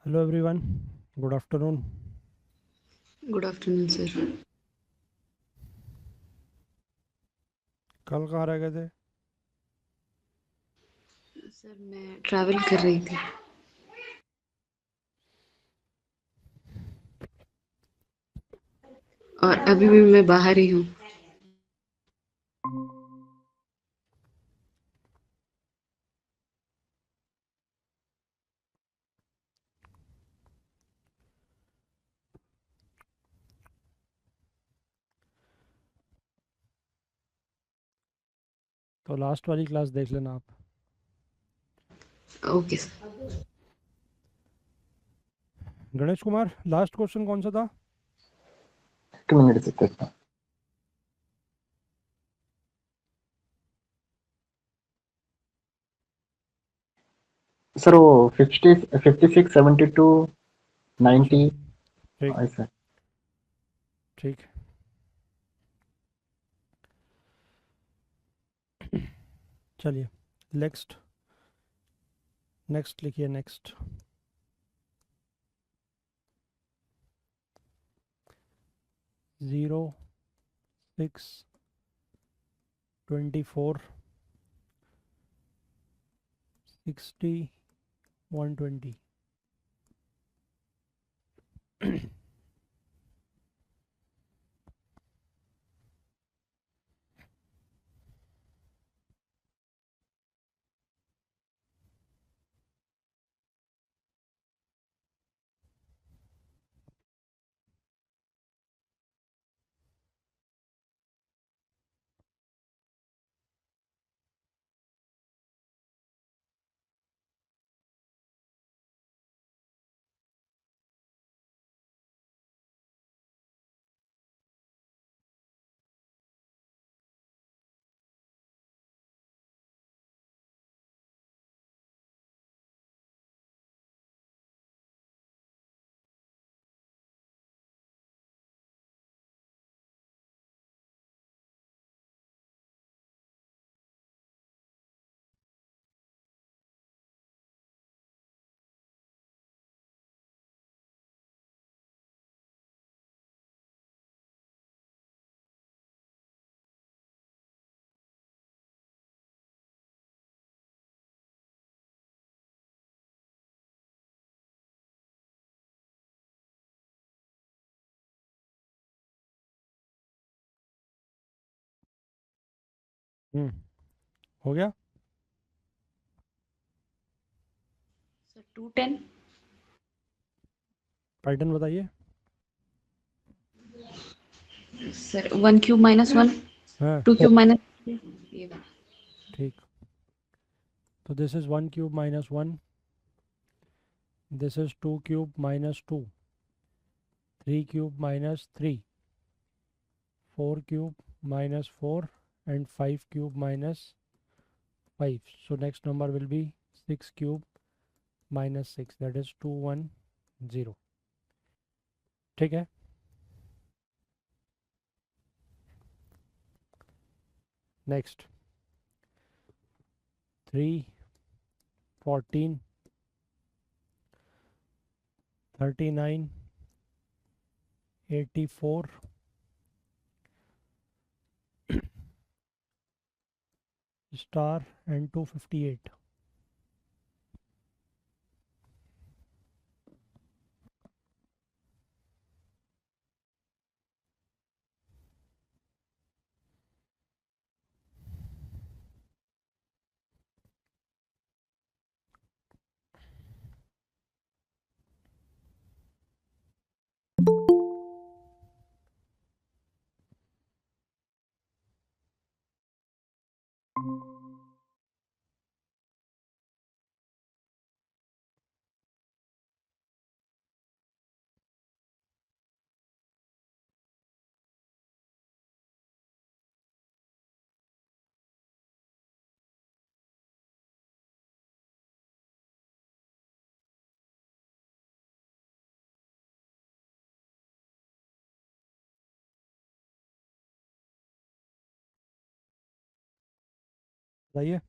Hello everyone, good afternoon. Good afternoon sir. कल कहाँ रह गए थे? सर मैं ट्रैवल कर रही थी। और अभी भी मैं बाहर ही हूँ। तो लास्ट वाली क्लास देख लेना आप। Okay sir. Ganesh Kumar, last question कौन सा था? 2 minutes इतना। सर वो 56, 72, 90 अच्छा, ठीक ऐसा। ठीक। चलिए, नेक्स्ट नेक्स्ट लिखिए। नेक्स्ट 0, 6, 24, 60, 120। हो गया। सर 210। पैटर्न बताइए। सर 1³ - 1, हाँ, 2³ - ये वाला। ठीक। तो this is 1³ - 1, this is 2³ - 2, 3³ - 3, 4³ - 4, and 5³ - 5. So next number will be 6³ - 6, that is 210. ठीक है। Next 3, 14, 39, 84, star and 258. बताइए।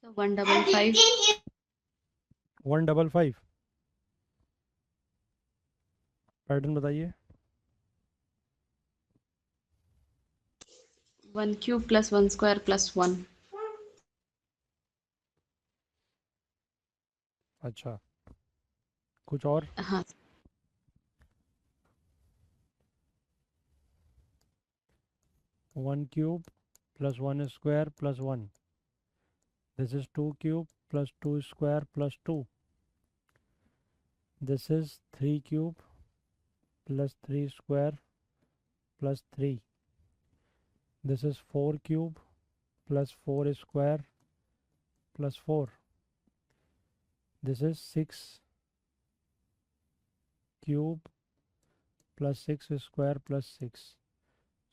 So 155. 155 पैटर्न बताइए. 1 cube plus 1 square plus 1. अच्छा, कुछ और? हाँ. 1 cube plus 1 square plus 1. This is 2 cube plus 2 square plus 2. This is 3 cube plus 3 square plus 3. This is 4 cube plus 4 square plus 4. This is 6 cube plus 6 square plus 6.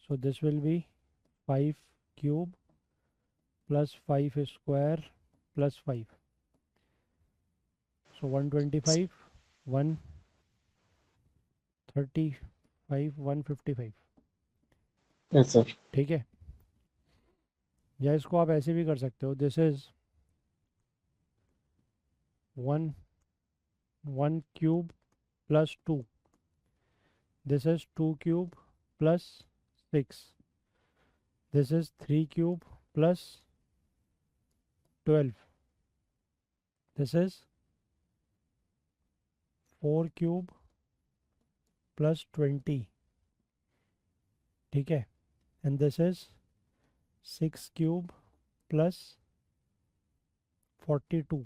So this will be 5 cube plus 5 square plus 5. So 125, 135, 155. Yes sir. ठीक है. या इसको आप ऐसे भी कर सकते हो. This is 1 cube plus 2. This is 2 cube plus 6. This is 3 cube plus 12. This is 4 cube plus 20. ठीक है. And this is 6 cube plus 42.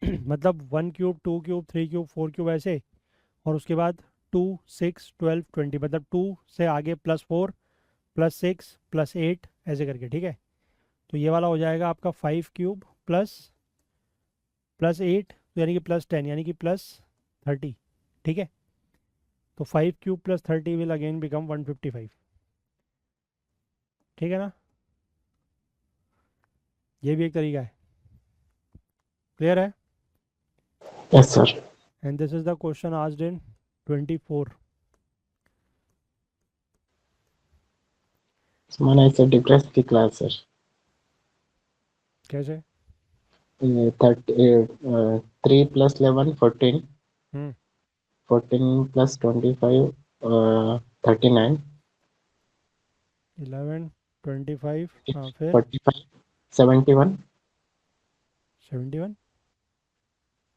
मतलब 1 क्यूब, 2 क्यूब, 3 क्यूब, 4 क्यूब ऐसे, और उसके बाद 2, 6, 12, 20, मतलब 2 से आगे प्लस 4 प्लस 6 प्लस 8 ऐसे करके. ठीक है. तो ये वाला हो जाएगा आपका 5 क्यूब प्लस प्लस 8, तो यानी कि प्लस 10, यानी कि प्लस 30. ठीक है. तो 5 cube plus 30 will again become 155. ठीक है ना. ये भी एक तरीका है. क्लियर है. Yes sir. And this is the question asked in 24. मैंने इसे डिप्रेस की क्लास सर. कैसे? 3 प्लस 11 14. हम्म 14 प्लस 25 39. 11, 25, हाँ, फिर 45 71. 71.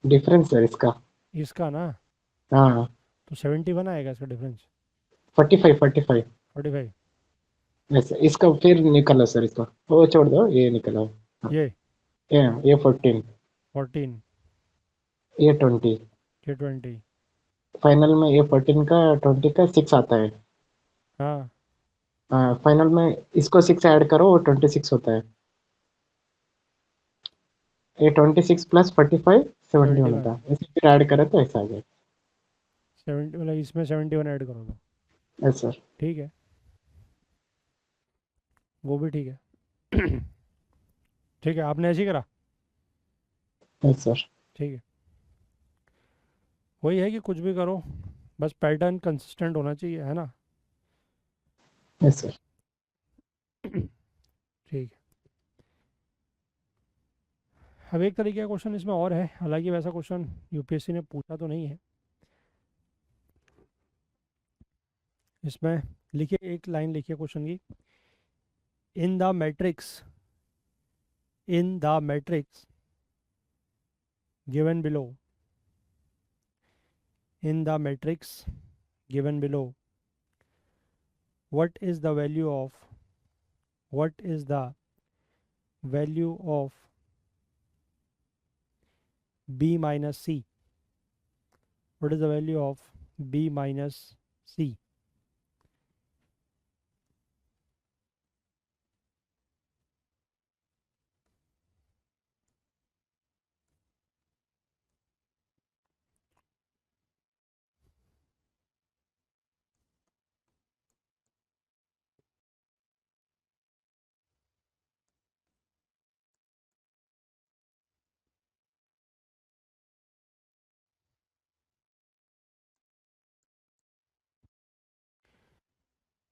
डिफरेंस सर इसका. इसका ना, हाँ. तो 71 आएगा इसका डिफरेंस. 45 45. 45. यस इसका फिर निकला सर इसका. वो छोड़ दो ये निकला. हाँ. ये ये 14. 14, ये 20. ये 20. फाइनल में ये 14 का 20 का 6 आता है. हाँ, फाइनल में इसको 6 ऐड करो वो 26 होता है. ये 26 प्लस 45 71 71. होता है. इसे फिर ऐड करें तो ऐसा आ जाए. 70 मतलब इसमें 71 ऐड करो तो. Yes sir. ठीक है, वो भी ठीक है. ठीक है, आपने ऐसे ही करा. Yes sir. ठीक है. वही है कि कुछ भी करो, बस पैटर्न कंसिस्टेंट होना चाहिए, है ना. Yes sir. ठीक है. अब एक तरीके का क्वेश्चन इसमें और है, हालांकि वैसा क्वेश्चन यूपीएससी ने पूछा तो नहीं है. इसमें लिखिए, एक लाइन लिखिए क्वेश्चन की. In the matrix, in the matrix given below, in the matrix given below, what is the value of, what is the value of b minus c, what is the value of b minus c?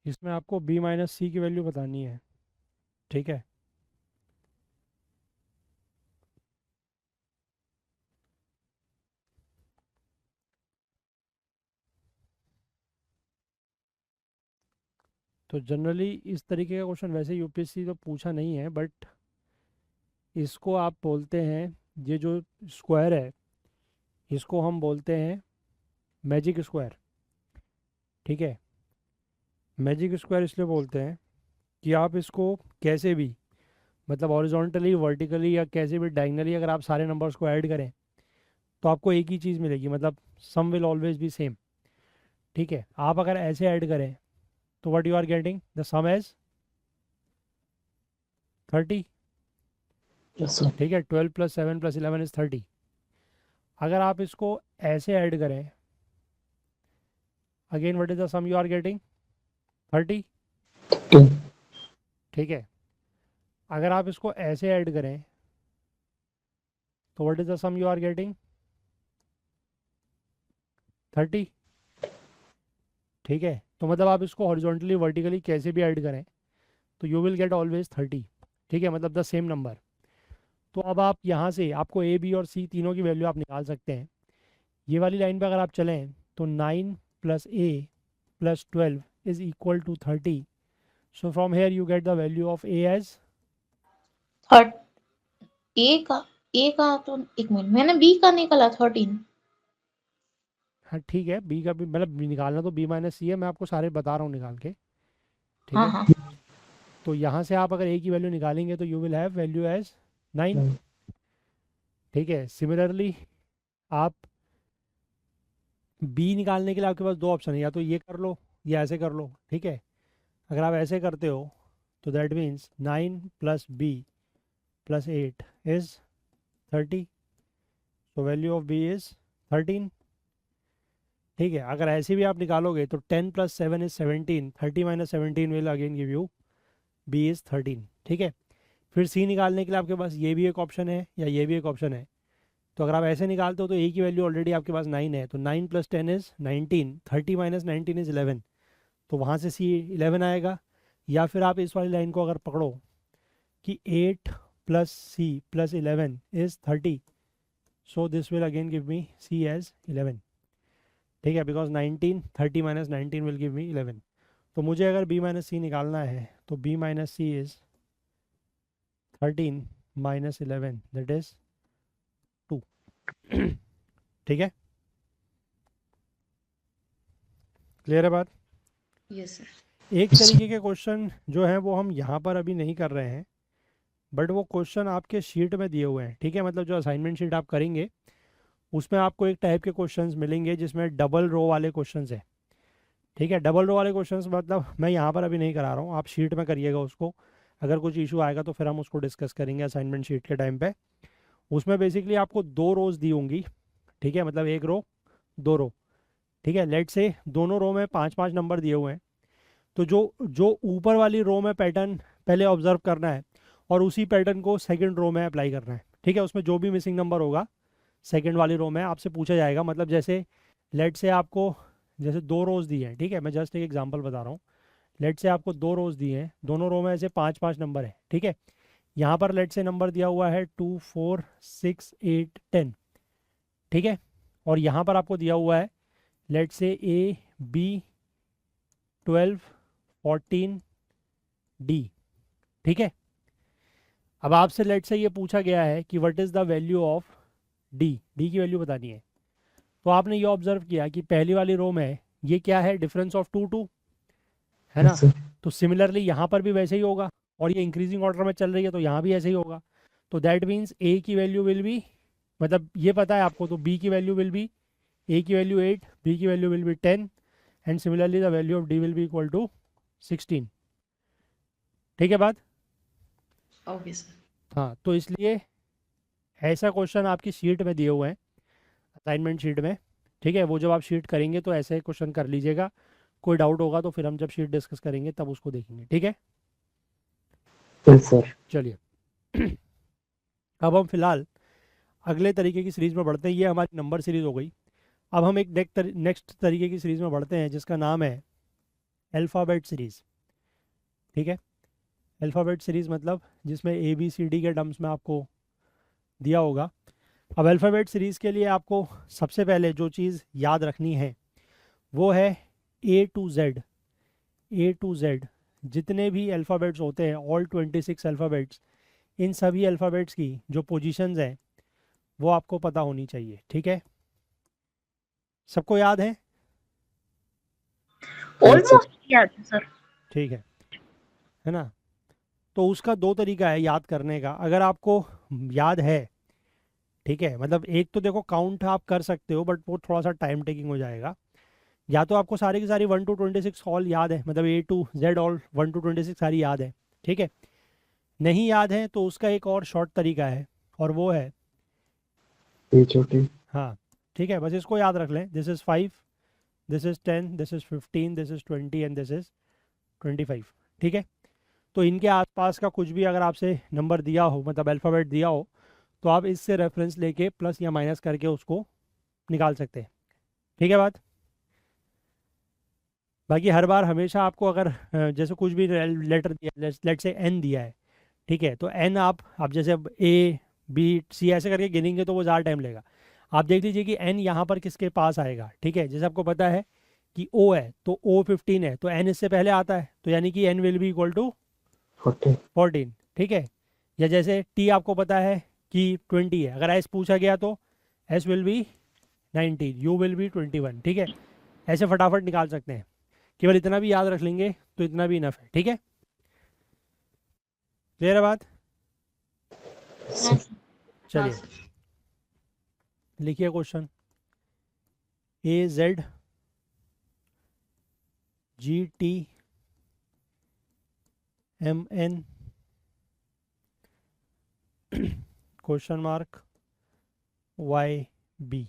इसमें आपको b minus सी की value बतानी है. ठीक है. तो generally इस तरीके का क्वेश्चन वैसे यूपीएससी तो पूछा नहीं है, बट इसको आप बोलते हैं, ये जो स्क्वायर है इसको हम बोलते हैं मैजिक स्क्वायर। ठीक है, मैजिक स्क्वायर इसलिए बोलते हैं कि आप इसको कैसे भी, मतलब हॉरिजॉन्टली, वर्टिकली या कैसे भी डायगनली अगर आप सारे नंबर्स को ऐड करें तो आपको एक ही चीज़ मिलेगी, मतलब sum will always be same. ठीक है, आप अगर ऐसे ऐड करें तो what you are getting the sum as 30। Yes sir. ठीक है, 12 + 7 + 11 इज 30। अगर आप इसको ऐसे ऐड करें, again what is the sum you are getting 30। 2 ठीक है, अगर आप इसको ऐसे ऐड करें तो what is the sum you are getting 30। ठीक है, तो मतलब आप इसको हॉरिजॉन्टली, वर्टिकली कैसे भी ऐड करें तो यू विल गेट ऑलवेज 30। ठीक है, मतलब द सेम नंबर। तो अब आप यहाँ से आपको ए, बी और सी तीनों की वैल्यू आप निकाल सकते हैं। ये वाली लाइन पे अगर आप चलें तो 9 + a + 12 is equal to 30। So from here you get the value of a as third A का तो एक मिनट, मैंने बी का निकाला 13। हाँ ठीक है, b का भी मतलब निकालना तो b - c है, मैं आपको सारे बता रहा हूँ निकाल के। ठीक हाँ है, हाँ तो यहाँ से आप अगर a की वैल्यू निकालेंगे तो you will have value as 9। ठीक है, सिमिलरली आप b निकालने के लिए आपके पास दो ऑप्शन है, या तो ये कर लो या ऐसे कर लो। ठीक है, अगर आप ऐसे करते हो तो that means 9 + b + 8 is 30। So value of b is 13। ठीक है, अगर ऐसे भी आप निकालोगे तो 10 + 7 is 17। 30 - 17 will again give you b is 13। ठीक है, फिर c निकालने के लिए आपके पास ये भी एक ऑप्शन है या ये भी एक ऑप्शन है। तो अगर आप ऐसे निकालते हो तो a की वैल्यू ऑलरेडी आपके पास 9 है, तो 9 + 10 इज 19। 30 - 19 इज 11, तो वहाँ से c 11 आएगा। या फिर आप इस वाली लाइन को अगर पकड़ो कि 8 + c + 11 is 30, so this will again give me c as 11। ठीक है, बिकॉज 19 30 - 19 विल गिव मी 11। तो मुझे अगर b - c निकालना है तो b - c is 13 - 11, that is 2। ठीक है, क्लियर है बात? Yes sir. एक तरीके के क्वेश्चन जो हैं वो हम यहाँ पर अभी नहीं कर रहे हैं, बट वो क्वेश्चन आपके शीट में दिए हुए हैं। ठीक है, मतलब जो असाइनमेंट शीट आप करेंगे उसमें आपको एक टाइप के क्वेश्चंस मिलेंगे जिसमें डबल रो वाले क्वेश्चंस है। ठीक है, डबल रो वाले क्वेश्चंस मतलब मैं यहाँ पर अभी नहीं करा रहा हूँ, आप शीट में करिएगा उसको। अगर कुछ इशू आएगा तो फिर हम उसको डिस्कस करेंगे असाइनमेंट शीट के टाइम पे। उसमें बेसिकली आपको दो रोज दी होंगी। ठीक है, मतलब एक रो दो रो। ठीक है, लेट से दोनों रो में 5-5 नंबर दिए हुए हैं। तो जो जो ऊपर वाली रो में पैटर्न पहले ऑब्जर्व करना है और उसी पैटर्न को सेकंड रो में अप्लाई करना है। ठीक है, उसमें जो भी मिसिंग नंबर होगा सेकंड वाली रो में आपसे पूछा जाएगा। मतलब जैसे लेट से आपको जैसे दो रोज दी हैं। ठीक है, मैं जस्ट एक एग्जांपल बता रहा हूँ। लेट से आपको दो रोज दिए हैं, दोनों रो में ऐसे 5-5 नंबर है। ठीक है, यहाँ पर लेट से नंबर दिया हुआ है 2 4 6 8 10। ठीक है, और यहाँ पर आपको दिया हुआ है लेट से ए बी 12 14 डी। ठीक है, अब आपसे लेट से ये पूछा गया है कि what is the value of D. D की वैल्यू बतानी है। तो आपने ये ऑब्जर्व किया कि पहली वाली रो में ये क्या है, डिफरेंस ऑफ 2 2, है ना? तो सिमिलरली यहाँ पर भी वैसे ही होगा, और ये इंक्रीजिंग ऑर्डर में चल रही है तो यहाँ भी ऐसे ही होगा। तो दैट मीन्स ए की वैल्यू विल बी, मतलब ये पता है आपको, तो बी की वैल्यू विल बी, ए की वैल्यू 8, बी की value will be 10, and similarly the value of D will be equal to 16। ठीक है बात? Okay sir. हाँ, तो इसलिए ऐसा क्वेश्चन आपकी शीट में दिए हुए हैं, असाइनमेंट शीट में। ठीक है, वो जब आप शीट करेंगे तो ऐसे क्वेश्चन कर लीजिएगा। कोई डाउट होगा तो फिर हम जब शीट डिस्कस करेंगे तब उसको देखेंगे। ठीक है, यस सर। चलिए। अब हम फिलहाल अगले तरीके की सीरीज में बढ़ते हैं। ये हमारी नंबर सीरीज हो गई। अब हम एक नेक्स्ट तरीके की सीरीज में बढ़ते हैं जिसका नाम है अल्फ़ाबेट सीरीज। ठीक है, अल्फ़ाबेट सीरीज मतलब जिसमें ए बी सी डी के टर्म्स में आपको दिया होगा। अब अल्फ़ाबेट सीरीज़ के लिए आपको सबसे पहले जो चीज़ याद रखनी है वो है A to Z। A to Z जितने भी अल्फ़ाबेट्स होते हैं, ऑल 26 अल्फ़ाबेट्स, इन सभी अल्फ़ाबेट्स की जो पोजीशंस हैं वो आपको पता होनी चाहिए, ठीक है? सबको याद है? ऑलमोस्ट याद है सर। ठीक है ना? तो उसका दो तरीका है याद करने का, अगर आपको याद है, ठीक है, मतलब एक तो देखो काउंट आप कर सकते हो बट वो थोड़ा सा टाइम टेकिंग हो जाएगा। या तो आपको सारी की सारी 1 to 26 ऑल याद है, मतलब A to Z all 1 to 26 सारी याद है, ठीक है? नहीं याद है तो उसका एक और शॉर्ट तरीका है, और वो है, ये छोटी। हाँ ठीक है, बस इसको याद रख लें, this is 5, this is 10, this is 15, this is 20 and this is 25, ठीक है? तो इनके आसपास का कुछ भी अगर आपसे नंबर दिया हो, मतलब अल्फ़ाबेट दिया हो, तो आप इससे रेफरेंस लेके प्लस या माइनस करके उसको निकाल सकते हैं, ठीक है बात? बाकी हर बार हमेशा आपको अगर जैसे कुछ भी लेटर दिया, लेट से एन दिया है, ठीक है, तो एन आप जैसे ए बी सी ऐसे करके गिनेंगे तो वो ज़्यादा टाइम लेगा। आप देख लीजिए कि एन यहाँ पर किसके पास आएगा, ठीक है? जैसे आपको पता है कि ओ है तो ओ 15 है, तो एन इससे पहले आता है, तो यानी कि N will be equal to 14, ठीक है? या जैसे टी आपको पता है कि 20 है, अगर एस पूछा गया तो S will be 19, you will be 21, ठीक है? ऐसे फटाफट निकाल सकते हैं, केवल इतना भी याद रख लेंगे तो इतना भी इनफ है, ठीक है? क्लियर है बात? हाँ सर। हाँ चलिए सर। लिखिए question. AZ GT MN question mark YB।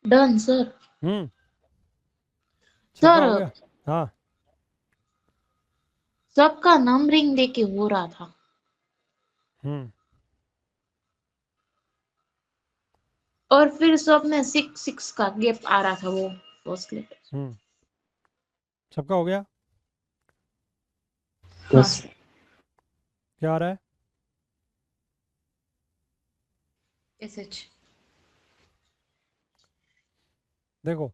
Done sir. सबका सर हो गया? हाँ। सबका नंबरिंग देके हो रहा था, हम्म और फिर सब में 6 का गैप आ रहा था वो फर्स्ट लेटर। हम्म सबका हो गया? हाँ बस सर। क्या आ रहा है? SH। देखो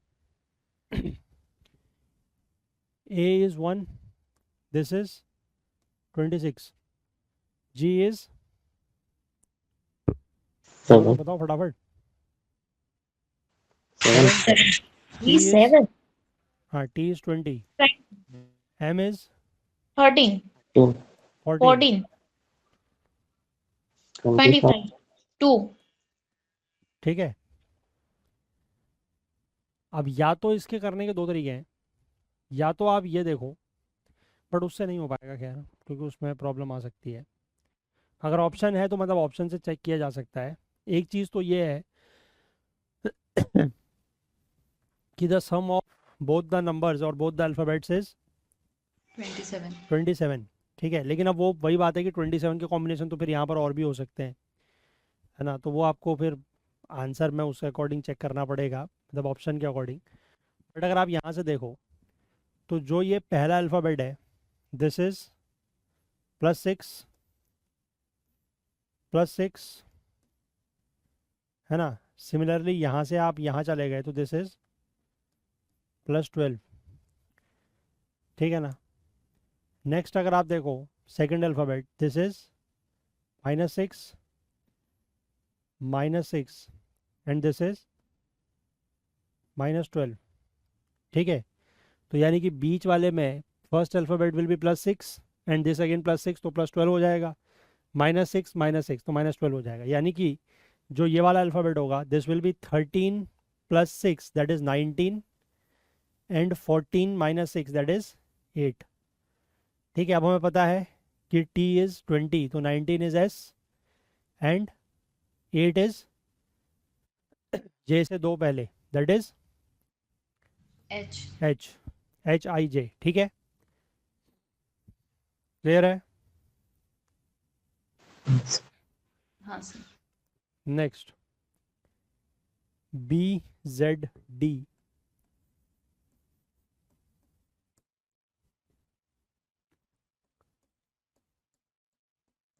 A is 1, this is 26, G is, बताओ 7 बताओ फटाफट। 7 7, T is, 7 हाँ T is 20, M is 13 2 14, 14 25 25 2। ठीक है? अब या तो इसके करने के दो तरीके हैं, या तो आप ये देखो, बट उससे नहीं हो पाएगा खैर, क्योंकि उसमें प्रॉब्लम आ सकती है। अगर ऑप्शन है तो मतलब ऑप्शन से चेक किया जा सकता है। एक चीज़ तो ये है कि the sum of both the numbers और बोथ द अल्फ़ाबेट्स इज 27। 27, ठीक है? लेकिन अब वो वही बात है कि 27 के कॉम्बिनेशन तो फिर यहाँ पर और भी हो सकते हैं, है ना? तो वो आपको फिर आंसर में उसके अकॉर्डिंग चेक करना पड़ेगा, मतलब ऑप्शन के अकॉर्डिंग। बट अगर आप यहाँ से देखो तो जो ये पहला अल्फ़ाबेट है, दिस इज +6 +6, है ना? सिमिलरली यहाँ से आप यहाँ चले गए तो दिस इज +12, ठीक है ना? नेक्स्ट अगर आप देखो second alphabet, this is -6 -6 and this is -12, ठीक है? तो यानी कि बीच वाले में first alphabet will be +6 and this again +6, तो +12 हो जाएगा। -6 -6 तो -12 हो जाएगा, यानी कि जो ये वाला अल्फ़ाबेट होगा, this will be 13 + 6 that is 19, and 14 minus 6 that is 8। ठीक है, अब हमें पता है कि t इज 20, तो 19 is s and 8 is j से 2 पहले, that is H। h, h-i-j। ठीक है, क्लियर है? हाँ सर। नेक्स्ट BZD,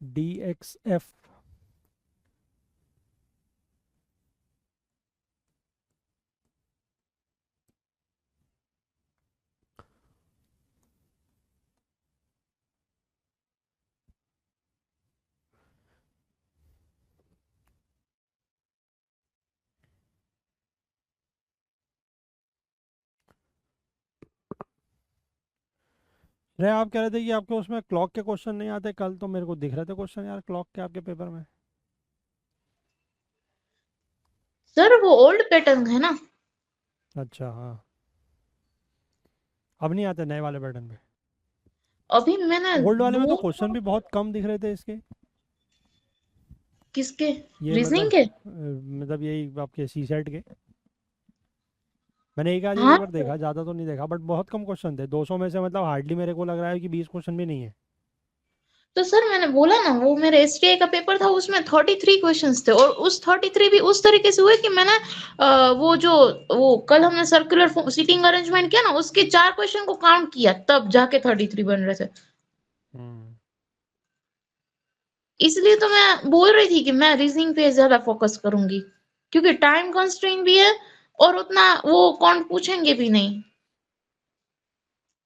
DXF, अरे आप कह रहे थे कि आपके उसमें क्लॉक के क्वेश्चन नहीं आते, कल तो मेरे को दिख रहे थे क्वेश्चन यार क्लॉक के आपके पेपर में। सर वो ओल्ड पैटर्न है ना। अच्छा हाँ, अब नहीं आते नए वाले पैटर्न पे। अभी मैंने ओल्ड वाले में तो 2 क्वेश्चन भी बहुत कम दिख रहे थे इसके, किसके, ये रीजनिंग मतलब के। मतलब यही आपके सी सेट के। मैंने एक आध हाँ पेपर देखा, ज़्यादा तो नहीं देखा, बट बहुत कम क्वेश्चन थे, 200 में से मतलब हार्डली मेरे को लग रहा है कि 20 क्वेश्चन भी नहीं है। तो सर मैंने बोला ना, वो मेरे एसटीआई का पेपर था, उसमें 33 क्वेश्चंस थे, और उस 33 भी उस तरीके से हुए कि मैंने वो कल हमने सर्कुलर सीटिंग अरेंजमेंट किया ना, उसके 4 क्वेश्चन को काउंट किया, तब जाके 33 बन रहे थे। हम्म, इसलिए तो मैं बोल रही थी कि मैं रीजनिंग पे ज्यादा फोकस करूंगी, क्योंकि टाइम कंस्ट्रेंट भी है और उतना वो कौन पूछेंगे भी नहीं।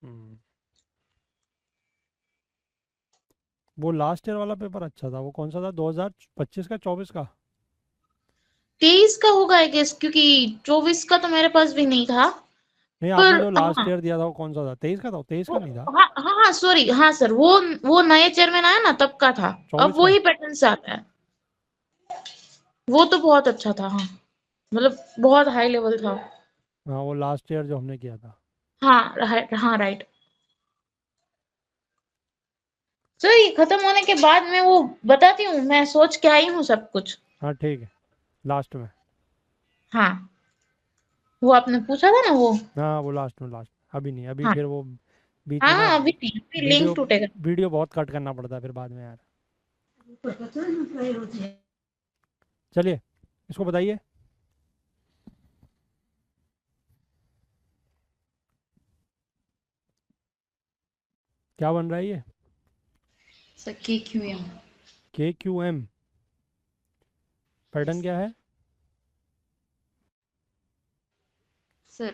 हम्म। वो लास्ट ईयर वाला पेपर अच्छा था, वो कौन सा था, 2025 का 24 का? 23 का होगा आई गेस, क्योंकि 24 का तो मेरे पास भी नहीं था। नहीं, आपने पर जो लास्ट हाँ, ईयर दिया था वो कौन सा था, 23 का था? 23 का नहीं था, हाँ हाँ हाँ, सॉरी, हाँ सर, वो नए चेयरमैन आया ना तब का था। अब 24 का। वही पैटर्न से आता है। वो तो बहुत अच्छा था, हाँ, मतलब बहुत हाई लेवल था। हाँ, वो लास्ट ईयर जो हमने किया था। हाँ राइट। सर ये खत्म होने के बाद मैं वो बताती हूँ, मैं सोच के आई हूँ सब कुछ। हाँ ठीक है, लास्ट में। हाँ, वो आपने पूछा था ना वो। हाँ वो लास्ट में, लास्ट, अभी नहीं, अभी हाँ फिर वो बीच हाँ में ना हाँ, अभी नहीं, अभी लिंक वीडियो टूटेगा। वीडियो बहुत कट करना पड़ता है फिर बाद में यार। चलिए, इसको बताइए क्या बन रहा है ये। Sir KQM। KQM पैटर्न क्या है? सर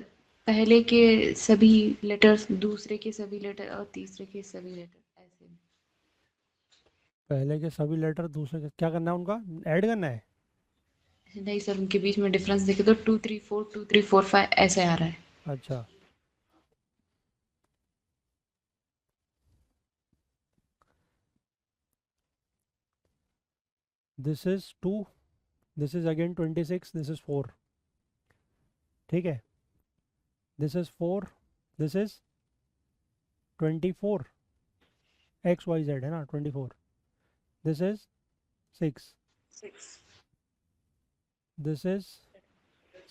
पहले के सभी लेटर्स, दूसरे के सभी लेटर और तीसरे के सभी लेटर ऐसे। पहले के सभी लेटर, दूसरे के क्या करना है, उनका ऐड करना है? नहीं सर, उनके बीच में डिफरेंस देखे तो 2 3 4 2 3 4 5 ऐसे आ रहा है। अच्छा, this is 2, this is again 26, this is 4। ठीक है, this is 4, this is 24, XYZ है ना, 24, this is 6, 6 this is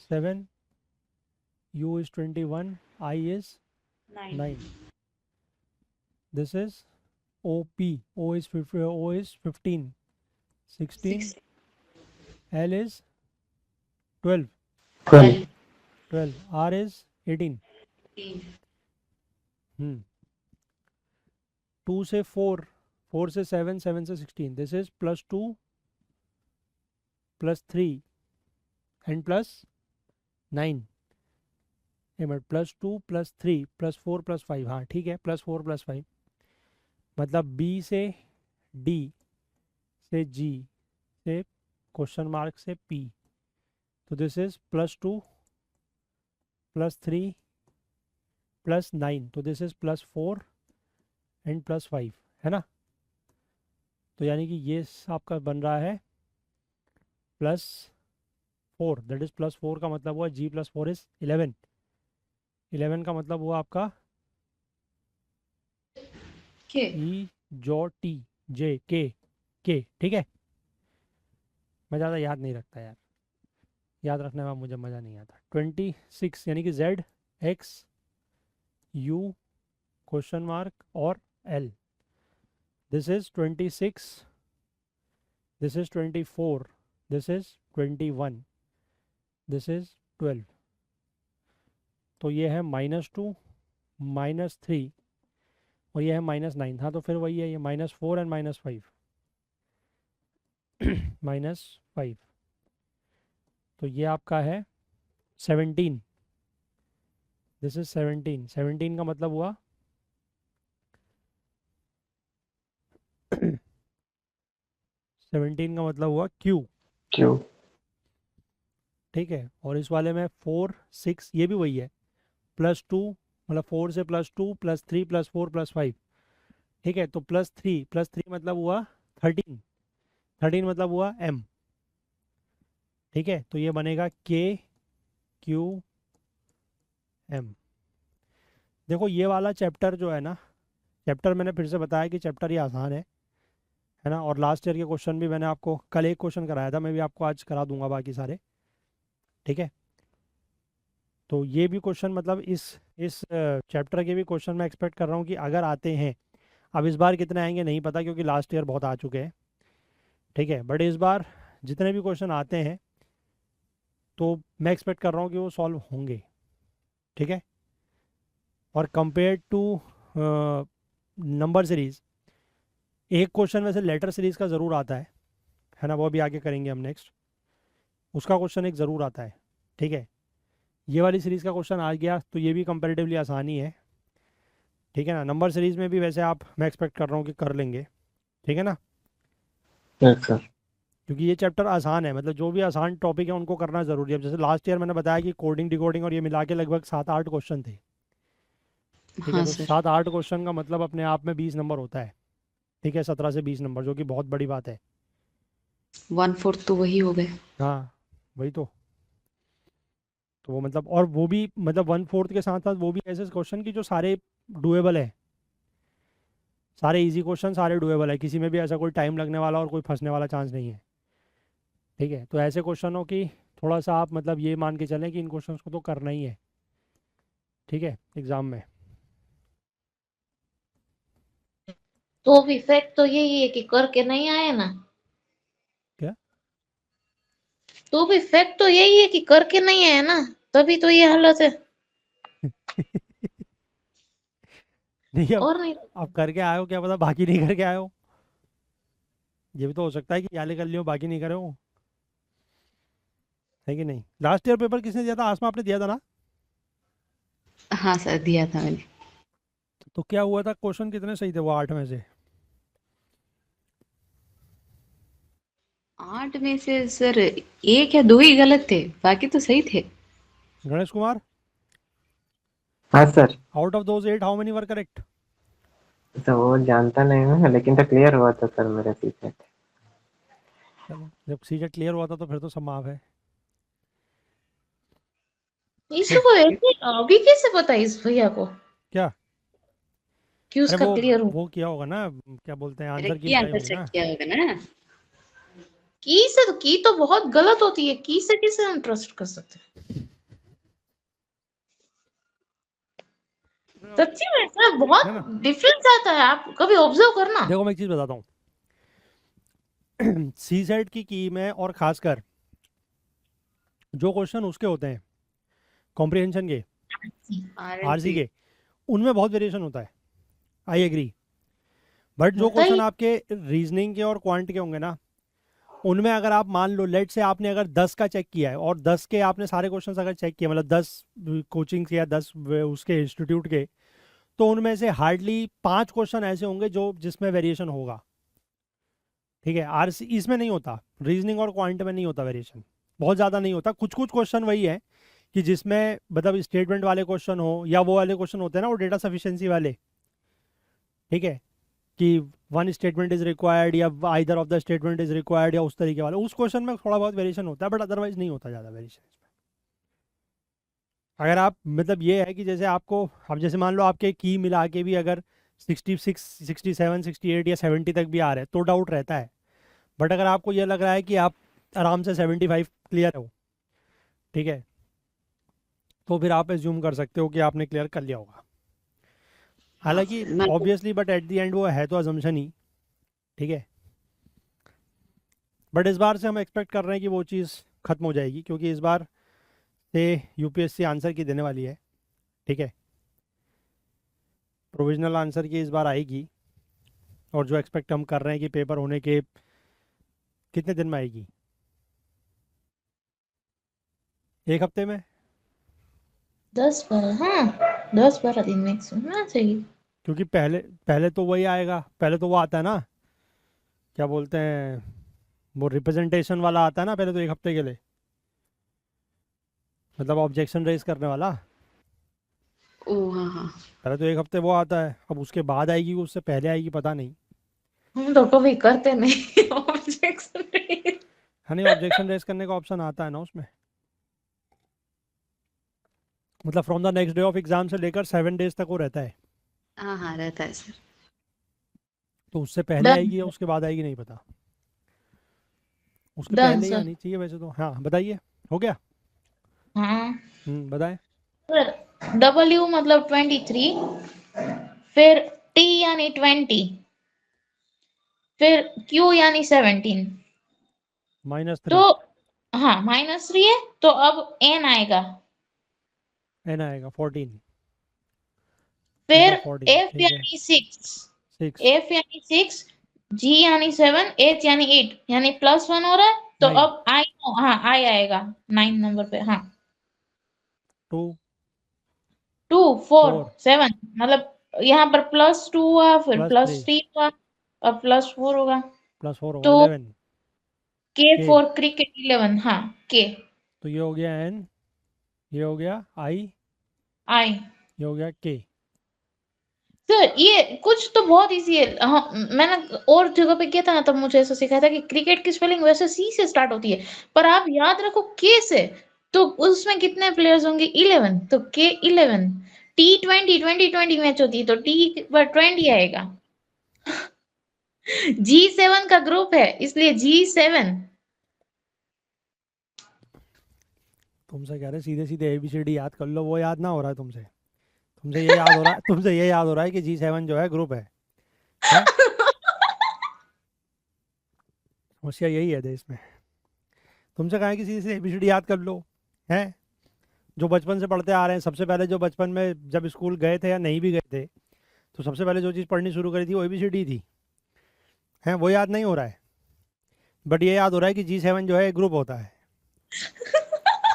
7, U is 21, I is 9 9, this is OP, O is 15, 16, 6 L is 12, 12. 12, R is 18। 3 हम्म, 2 से 4, 4 से 7, 7 से 16, दिस इज +2 +3 एंड +9, +2 +3 +4 +5, हाँ ठीक है, +4 +5, मतलब B से D से G से क्वेश्चन मार्क से P, तो दिस इज +2 +3 +9, तो दिस इज +4 एंड +5, है ना। तो यानी कि ये आपका बन रहा है +4, दैट इज +4 का मतलब हुआ G +4 इज 11, 11 का मतलब हुआ आपका के ई जो टी जे के ठीक है। मैं ज़्यादा याद नहीं रखता यार, याद रखने में मुझे मज़ा नहीं आता। 26 यानी कि Z X U question mark और L, this is 26, this is 24, this is 21, this is 12। तो ये है -2 -3 और ये है -9। हाँ तो फिर वही है, ये -4 एंड -5 -5। तो ये आपका है 17, दिस इज 17। 17 का मतलब हुआ 17 का मतलब हुआ Q, क्यों? ठीक है। और इस वाले में 4 6 ये भी वही है, +2 मतलब 4 से +2 +3 +4 +5, ठीक है। तो +3 मतलब हुआ 13, 13 मतलब हुआ M, ठीक है। तो ये बनेगा KQM। देखो ये वाला चैप्टर जो है ना, चैप्टर मैंने फिर से बताया कि चैप्टर ये आसान है ना। और लास्ट ईयर के क्वेश्चन भी मैंने आपको कल एक क्वेश्चन कराया था, मैं भी आपको आज करा दूंगा बाकी सारे, ठीक है। तो ये भी क्वेश्चन मतलब इस चैप्टर के भी क्वेश्चन मैं एक्सपेक्ट कर रहा हूँ कि अगर आते हैं, अब इस बार कितने आएंगे नहीं पता क्योंकि लास्ट ईयर बहुत आ चुके हैं, ठीक है। बट इस बार जितने भी क्वेश्चन आते हैं तो मैं एक्सपेक्ट कर रहा हूँ कि वो सॉल्व होंगे, ठीक है। और कंपेयर टू नंबर सीरीज़, एक क्वेश्चन वैसे लेटर सीरीज़ का ज़रूर आता है ना, वो भी आगे करेंगे हम नेक्स्ट, उसका क्वेश्चन एक ज़रूर आता है, ठीक है। ये वाली सीरीज़ का क्वेश्चन आ गया तो ये भी कंपैरेटिवली आसानी है, ठीक है ना। नंबर सीरीज़ में भी वैसे आप, मैं एक्सपेक्ट कर रहा हूँ कि कर लेंगे, ठीक है ना, यस सर। क्योंकि ये चैप्टर आसान है। मतलब जो भी आसान टॉपिक है उनको करना ज़रूरी है। जैसे लास्ट ईयर मैंने बताया कि कोडिंग डिकोडिंग और ये मिला के लगभग 7-8 क्वेश्चन थे, ठीक है। हाँ तो सर 7-8 क्वेश्चन का मतलब अपने आप में 20 नंबर होता है, ठीक है, 17 से 20 नंबर, जो कि बहुत बड़ी बात है। 1/4 तो वही हो गए। हाँ वही तो वो मतलब, और वो भी मतलब 1/4 के साथ साथ वो भी ऐसे क्वेश्चन की जो सारे डुएबल है, सारे इजी क्वेश्चन, सारे डुएबल है, किसी में भी ऐसा कोई टाइम लगने वाला और कोई फंसने वाला चांस नहीं है, ठीक है। तो ऐसे क्वेश्चनों की थोड़ा सा आप मतलब ये मान के चलें कि इन क्वेश्चंस को तो करना ही है, ठीक है, एग्जाम में। तो भी फैक्ट तो यही है कि करके नहीं आए ना। क्या? तो भी फैक्ट तो यही है कि करके नहीं आए ना, तभी तो ये हालत है। नहीं अब और नहीं आप करके आए हो, क्या पता बाकी नहीं करके आए हो, ये भी तो हो सकता है कि याले कर लियो बाकी नहीं करे हो, है कि नहीं। लास्ट ईयर पेपर किसने दिया था? आसमा आपने दिया था ना। हाँ सर दिया था मैंने। तो क्या हुआ था, क्वेश्चन कितने सही थे वो 8 में से? 8 में से सर 1 या 2 ही गलत थे, बाकी तो सही थे। गणेश कुमार, हाँ sir. Out of those 8 how many were correct? तो वो जानता नहीं हूँ लेकिन तो क्लियर हुआ था सर मेरा सीक्रेट। चलो जब सीटेट क्लियर हुआ था तो फिर तो सब माफ है। इसको ऐसे अभी कैसे पता इस भैया को क्या? कि अरे उसका क्लियर हो? वो किया होगा ना, क्या बोलते हैं, अरे आंसर की की लगाई आंसर होंगी चेक ना। किया होगा ना। की तो बहुत गलत होती है, की से कैसे हम ट्रस्ट कर सकते हैं? सच्ची में सर बहुत है ना। डिफरेंस आता है, आप कभी ऑब्जर्व करना। देखो मैं एक चीज़ बताता हूँ, सी सेट की में और खासकर जो क्वेश्चन उसके होते हैं कॉम्प्रिहेंशन के, आरसी आरएनसी के, उनमें बहुत वेरिएशन होता है, आई एग्री। बट जो होता ही क्वेश्चन आपके रीजनिंग के और क्वांट के होंगे ना, उनमें अगर आप मान लो लेट से आपने अगर 10 का चेक किया है और 10 के आपने सारे क्वेश्चन अगर चेक किए, मतलब 10 कोचिंग या 10 उसके इंस्टीट्यूट के, तो उनमें से हार्डली 5 क्वेश्चन ऐसे होंगे जो जिसमें वेरिएशन होगा, ठीक है। आरसी इसमें नहीं होता, रीजनिंग और क्वांट में नहीं होता वेरिएशन, बहुत ज़्यादा नहीं होता। कुछ कुछ क्वेश्चन वही है कि जिसमें मतलब स्टेटमेंट वाले क्वेश्चन हो या वो वाले क्वेश्चन होते हैं ना, वो डेटा सफिशिएंसी वाले, ठीक है, कि वन स्टेटमेंट इज रिक्वायर्ड या either of the statement is required या उस तरीके वाले, उस क्वेश्चन में थोड़ा बहुत वेरिएशन होता है, बट अदरवाइज नहीं होता ज़्यादा वेरिएशन इसमें। अगर आप मतलब ये है कि जैसे आपको, अब जैसे मान लो आपके की मिला के भी अगर 66 67 68 या 70 तक भी आ रहे हैं तो डाउट रहता है। बट अगर आपको ये लग रहा है कि आप आराम से 75 क्लियर हो, ठीक है, तो फिर आप एज्यूम कर सकते हो कि आपने क्लियर कर लिया होगा। हाँ हालांकि सर, मैं obviously but at the end वो है तो अजम्पशन ही, ठीक है। बट इस बार से हम एक्सपेक्ट कर रहे हैं कि वो चीज़ ख़त्म हो जाएगी, क्योंकि इस बार से यूपीएससी आंसर की देने वाली है, ठीक है। प्रोविजनल आंसर की इस बार आएगी, और जो एक्सपेक्ट हम कर रहे हैं कि पेपर होने के कितने दिन में आएगी, 1 हफ्ते में। 10-12, हाँ 10-12 दिन मैक्सिमम होना चाहिए। क्योंकि पहले पहले तो वही आएगा, पहले तो वो आता है ना, क्या बोलते हैं, वो रिप्रेजेंटेशन वाला आता है ना पहले तो 1 हफ्ते के लिए, मतलब ऑब्जेक्शन रेज करने वाला। ओ हाँ हाँ। पहले तो 1 हफ्ते वो आता है, अब उसके बाद आएगी उससे पहले आएगी पता नहीं। हम तो कभी करते नहीं ऑब्जेक्शन। है नहीं, ऑब्जेक्शन रेज करने का ऑप्शन आता है ना उसमें, मतलब from the next day of exam से लेकर 7 डेज तक वो रहता है। हाँ हाँ रहता है सर। तो उससे पहले डन आएगी या उसके बाद आएगी नहीं पता, उसके डन पहले ही सर। आनी चाहिए वैसे तो। हाँ बताइए, हो गया। हाँ बताएं। सर, W मतलब 23, फिर T यानी 20, फिर Q यानी 17। तो -3। हाँ -3 है, तो अब N आएगा, एन आएगा 14, फिर पेपर 14, F ठीक है। यानी 6, 6। F यानी 6, G यानी 7, H यानी 8, यानी +1 हो रहा है। तो 9। अब I, हाँ I आएगा 9 नंबर पे। हाँ 2। 2 4 4 7, मतलब यहाँ पर +2 हुआ, फिर +3 +3 हुआ, और +4 होगा। +4 होगा तो 11। K के, फॉर क्रिकेट 11, हाँ K तो ये हो गया एन, ये हो गया आई, I। ये हो गया के। सर ये कुछ तो बहुत इजी है। हाँ मैंने और जगह पे किया था ना, तब मुझे ऐसा सिखाया था कि क्रिकेट की स्पेलिंग वैसे सी से स्टार्ट होती है, पर आप याद रखो के से। तो उसमें कितने प्लेयर्स होंगे? 11, तो के 11। T20 20 20 मैच होती है, तो टी पर 20 आएगा। G7 का ग्रुप है, इसलिए G7। तुमसे कह रहे सीधे सीधे ABCD याद कर लो, वो याद ना हो रहा है तुमसे। तुमसे ये याद हो रहा है, तुमसे ये याद हो रहा है कि G7 जो है ग्रुप है। हैं, समस्या यही है देश में। तुमसे कहा है कि सीधे सीधे ABCD याद कर लो, हैं, जो बचपन से पढ़ते आ रहे हैं। सबसे पहले जो बचपन में जब स्कूल गए थे या नहीं भी गए थे, तो सबसे पहले जो चीज़ पढ़नी शुरू करी थी वो ABCD थी, हैं, वो याद नहीं हो रहा है। बट ये याद हो रहा है कि G7 जो है एक ग्रुप होता है।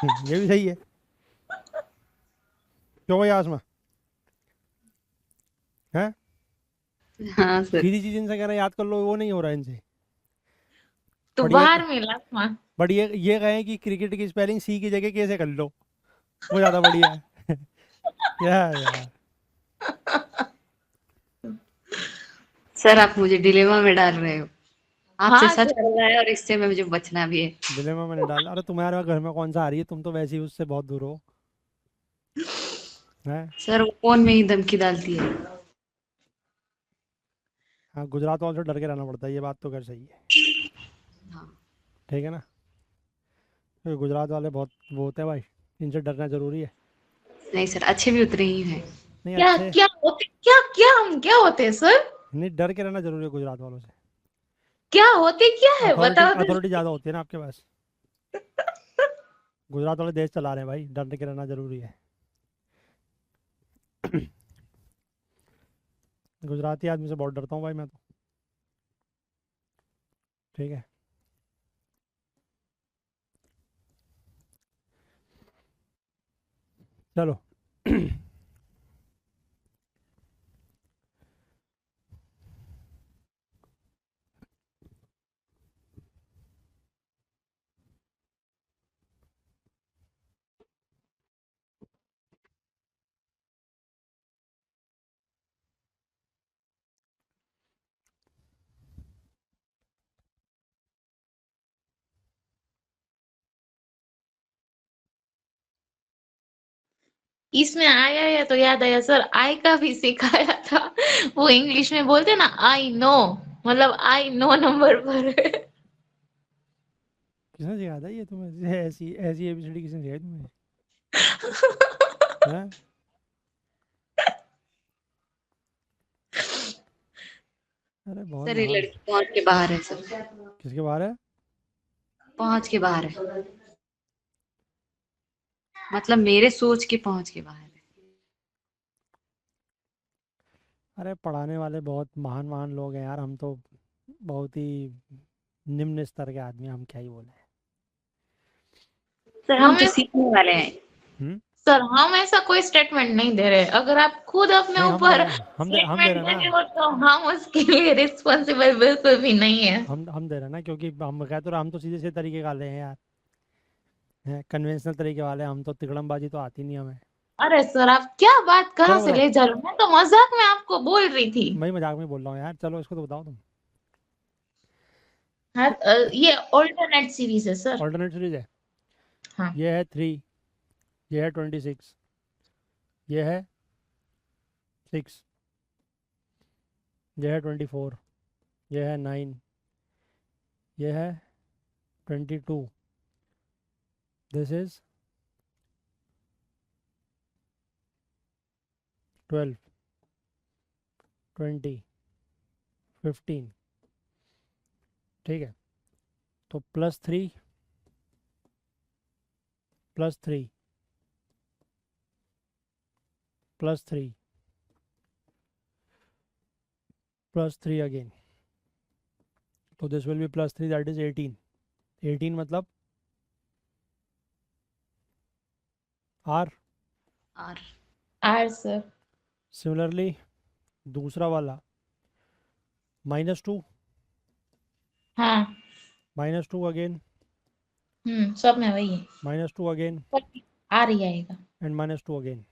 ये भी सही है, क्यों भाई आसमा, हैं। हाँ सर। सीधी चीज़ इनसे कह रहे हैं याद कर लो, वो नहीं हो रहा है इनसे। तो बट ये बाहर मिला। बट ये कहें कि क्रिकेट की स्पेलिंग सी की जगह कैसे कर लो, वो ज़्यादा बढ़िया है। यार सर आप मुझे डिलेमा में डाल रहे हो। आपसे हाँ सच सर। बोलना है और इससे में मुझे बचना भी है। डिलेमा मैंने डाला, अरे तुम्हारे घर में कौन सा आ रही है, तुम तो वैसे ही उससे बहुत दूर हो, हैं। सर वो फोन में ही धमकी डालती है। हाँ, गुजरात वालों से डर के रहना पड़ता है, ये बात तो कर सही है, हाँ। ठीक है ना। क्योंकि गुजरात वाले बहुत वो होते हैं भाई, इनसे डरना जरूरी है। नहीं सर, अच्छे भी उतरे ही हैं। नहीं क्या अच्छे, क्या होते, क्या क्या हम क्या होते हैं सर? नहीं डर के रहना जरूरी है गुजरात वालों से। क्या होते क्या है, अथॉरिटी बताओ तो अथॉरिटी सही। ज़्यादा होती है ना आपके पास। गुजरात वाले देश चला रहे हैं भाई, डर के रहना जरूरी है। गुजराती आदमी से बहुत डरता हूँ भाई मैं तो, ठीक है। चलो। इसमें आया है तो याद आया सर, आई का भी सिखाया था। वो इंग्लिश में बोलते ना, आई नो, मतलब आई नो नंबर पर। किसने सिखाया था ये तुम्हें? ऐसी ऐसी एबीसीडी किसने सिखाई तुम्हें? हैं? अरे बहुत सर ये महान। लड़की पहुंच के बाहर है सर, किसके बारे है? पहुंच के बाहर है, मतलब मेरे सोच के पहुंच के बाहर है। अरे पढ़ाने वाले बहुत महान महान लोग हैं यार, हम तो बहुत ही निम्न स्तर के आदमी हैं, हम क्या ही बोले। सर हम तो सीखने वाले हैं। हम्म। सर हम ऐसा कोई स्टेटमेंट नहीं दे रहे, अगर आप खुद अपने नहीं, ऊपर हम दे स्टेटमेंट रहे दे हैं रहे ना। हो तो हम उसके लिए रिस्पॉन्सिबल बिल्कुल भी नहीं है। हम दे रहे हैं ना, क्योंकि हम कह तो रहे, हम तो सीधे से तरीके वाले हैं यार, हैं कन्वेंशनल तरीके वाले, हम तो तिकड़मबाजी तो आती नहीं हमें। अरे सर आप क्या बात कहाँ चलो से बताओ, ले जा रहे हो, मैं तो मजाक में आपको बोल रही थी। मैं मजाक में बोल रहा हूँ यार, चलो इसको तो बताओ तुम। हाँ, ये ऑल्टरनेट सीरीज है सर। ऑल्टरनेट सीरीज है। हाँ। ये है 3, ये है 26, ये है 6, ये है 24, ये है 9, ये है 22, दिस इज 12, 20, 15। ठीक है, तो +3 +3 +3 +3 अगेन, तो this will be +3, that is 18। 18 मतलब R। और आर सर। सिमिलरली दूसरा वाला -2, हाँ। -2 अगेन, सब में वही है, -2 अगेन, पर आर ही आएगा। And -2 again,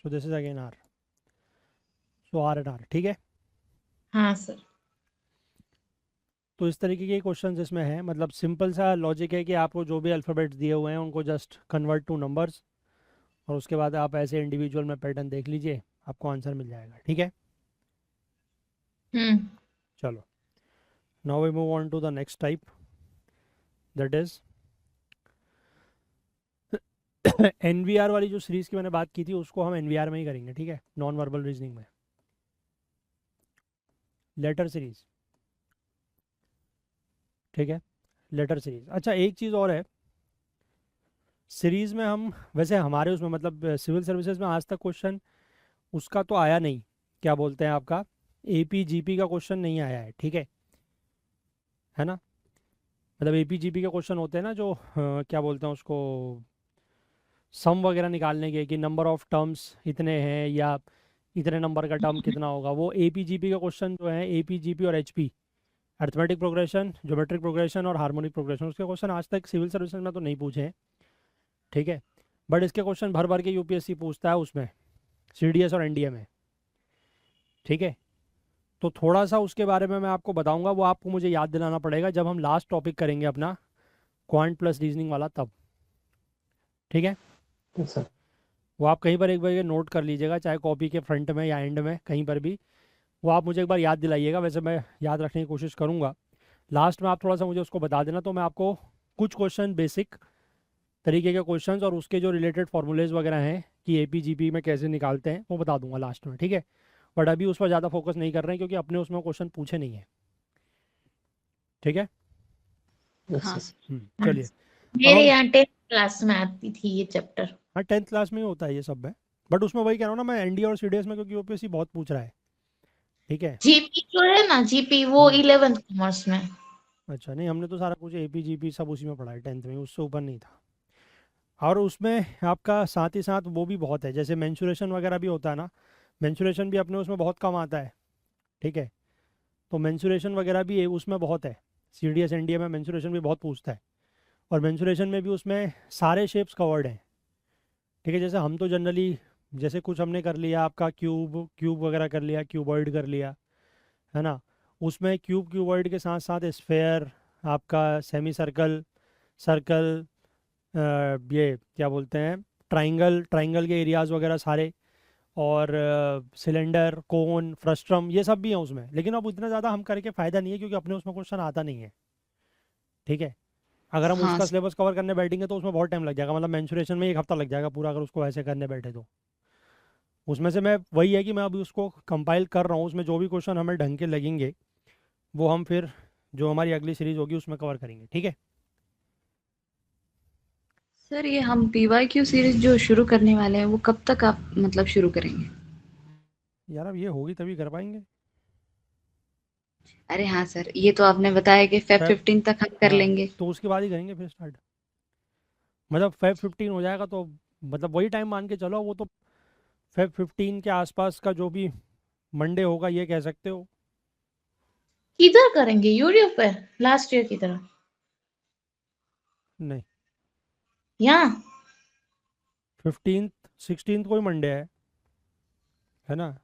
so this is again R, so R and R। ठीक है, हाँ सर। तो इस तरीके के क्वेश्चंस इसमें हैं, मतलब सिंपल सा लॉजिक है कि आपको जो भी अल्फ़ाबेट्स दिए हुए हैं उनको जस्ट कन्वर्ट टू नंबर्स, और उसके बाद आप ऐसे इंडिविजुअल में पैटर्न देख लीजिए, आपको आंसर मिल जाएगा। ठीक है, हम्म। चलो, now we move on to the next type, that is NVR वाली जो सीरीज़ की मैंने बात की थी, उसको हम NVR में ही करेंगे। ठीक है, नॉन वर्बल रीजनिंग में, लेटर सीरीज। ठीक है, लेटर सीरीज। अच्छा, एक चीज़ और है, सीरीज़ में हम वैसे हमारे उसमें मतलब सिविल सर्विसेज में आज तक क्वेश्चन उसका तो आया नहीं, क्या बोलते हैं आपका, APGP का क्वेश्चन नहीं आया है। ठीक है ना, मतलब APGP के क्वेश्चन होते हैं ना जो क्या बोलते हैं उसको, सम वगैरह निकालने के, कि नंबर ऑफ टर्म्स इतने हैं या इतने नंबर का टर्म कितना होगा, वो APGP का क्वेश्चन जो है, APGP और HP, arithmetic progression, geometric progression और हार्मोनिक प्रोग्रेशन, उसके क्वेश्चन आज तक सिविल सर्विसेज में तो नहीं पूछे हैं। ठीक है, बट इसके क्वेश्चन भर भर के UPSC पूछता है उसमें, CDS और NDA में। ठीक है, तो थोड़ा सा उसके बारे में मैं आपको बताऊंगा, वो आपको मुझे याद दिलाना पड़ेगा जब हम लास्ट टॉपिक करेंगे अपना क्वांट प्लस रीजनिंग वाला, तब। ठीक है, Yes, sir. वो आप कहीं पर एक बार ये नोट कर लीजिएगा, चाहे कॉपी के फ्रंट में या एंड में कहीं पर भी, वो आप मुझे एक बार याद दिलाइएगा, वैसे मैं याद रखने की कोशिश करूँगा। लास्ट में आप थोड़ा सा मुझे उसको बता देना, तो मैं आपको कुछ क्वेश्चन, बेसिक तरीके के क्वेश्चंस और उसके जो रिलेटेड फार्मूलेज वगैरह हैं कि APGP में कैसे निकालते हैं, वो बता दूंगा लास्ट में। ठीक है, बट अभी उस पर ज़्यादा फोकस नहीं कर रहे हैं क्योंकि अपने उसमें क्वेश्चन पूछे नहीं है। ठीक है, Yes, हाँ sir. सर। चलिए, अब मेरे हम, यहाँ 10th क्लास में आती थी ये चैप्टर। हाँ 10th क्लास में ही होता है ये सब में, बट उसमें वही कह रहा हूँ ना मैं, NDA और CDS में, क्योंकि UPSC बहुत पूछ रहा है। ठीक है। जीपी जो है ना, जीपी वो 11th कॉमर्स में। अच्छा, नहीं हमने तो सारा कुछ APGP सब उसी में पढ़ा है 10th में, उससे ऊपर नहीं था। और उसमें आपका साथ ही साथ वो भी बहुत है, जैसे मेंसुरेशन वगैरह भी होता है ना, मेंसुरेशन भी अपने उसमें बहुत कम आता है। ठीक है, तो मेंसुरेशन वगैरह भी उसमें बहुत है, CDS NDA में मेंसुरेशन भी बहुत पूछता है, और मेंसुरेशन में भी उसमें सारे शेप्स कवर्ड हैं। ठीक है, जैसे हम तो जनरली, जैसे कुछ हमने कर लिया आपका क्यूब क्यूब वगैरह कर लिया, क्यूबॉइड कर लिया, है ना, उसमें क्यूब क्यूबॉइड के साथ साथ स्फेयर, आपका सेमी सर्कल, सर्कल, ये क्या बोलते हैं, ट्राइंगल के एरियाज़ वगैरह सारे, और सिलेंडर, कोन, फ्रस्ट्रम, ये सब भी हैं उसमें। लेकिन अब उतना ज़्यादा हम करके फ़ायदा नहीं है, क्योंकि अपने उसमें क्वेश्चन आता नहीं है। ठीक है, अगर हम हाँ उसका सर। सिलेबस कवर करने बैठेंगे तो उसमें बहुत टाइम लग जाएगा, मतलब मेंसुरेशन में 1 हफ्ता लग जाएगा पूरा, अगर उसको ऐसे करने बैठे तो। उसमें से मैं वही है कि मैं अभी उसको कंपाइल कर रहा हूँ, उसमें जो भी क्वेश्चन हमें ढंग के लगेंगे वो हम फिर जो हमारी अगली सीरीज़ होगी उसमें कवर करेंगे। ठीक है। सर ये हम PYQ सीरीज जो शुरू करने वाले हैं वो कब तक आप मतलब शुरू करेंगे? यार अब ये होगी तभी कर पाएंगे। अरे हाँ सर, ये तो आपने बताया कि Feb फेब 15 तक हम कर हाँ, लेंगे। तो उसके बाद ही करेंगे फिर स्टार्ट। मतलब Feb 15 हो जाएगा तो मतलब वही टाइम मान के चलो, वो तो Feb 15 के आसपास का जो भी मंडे होगा ये कह सकते हो। किधर करेंगे, यूट्यूब पे लास्ट ईयर की तरह? नहीं, यहाँ? 16 कोई मंडे है ना?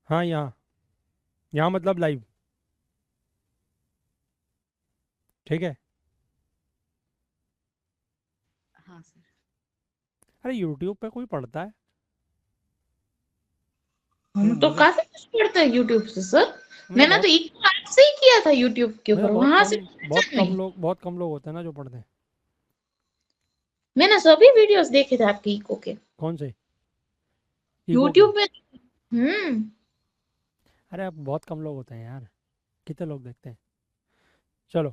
हाँ, यहाँ यहाँ मतलब लाइव। ठीक है। हाँ सर। अरे यूट्यूब पे कोई पढ़ता है? मतलब हम तो मुझे काफी कुछ पढ़ते हैं यूट्यूब से सर। मतलब मैंने तो बहुत एक ऐप से ही किया था यूट्यूब के मतलब ऊपर, वहां से नहीं। बहुत कम लोग होते हैं ना जो पढ़ते हैं। मैंने सभी वीडियोस देखे थे आपके इको के, कौन से इको के? यूट्यूब पे। हम्म। अरे अब बहुत कम लोग होते हैं यार, कितने लोग देखते हैं। चलो,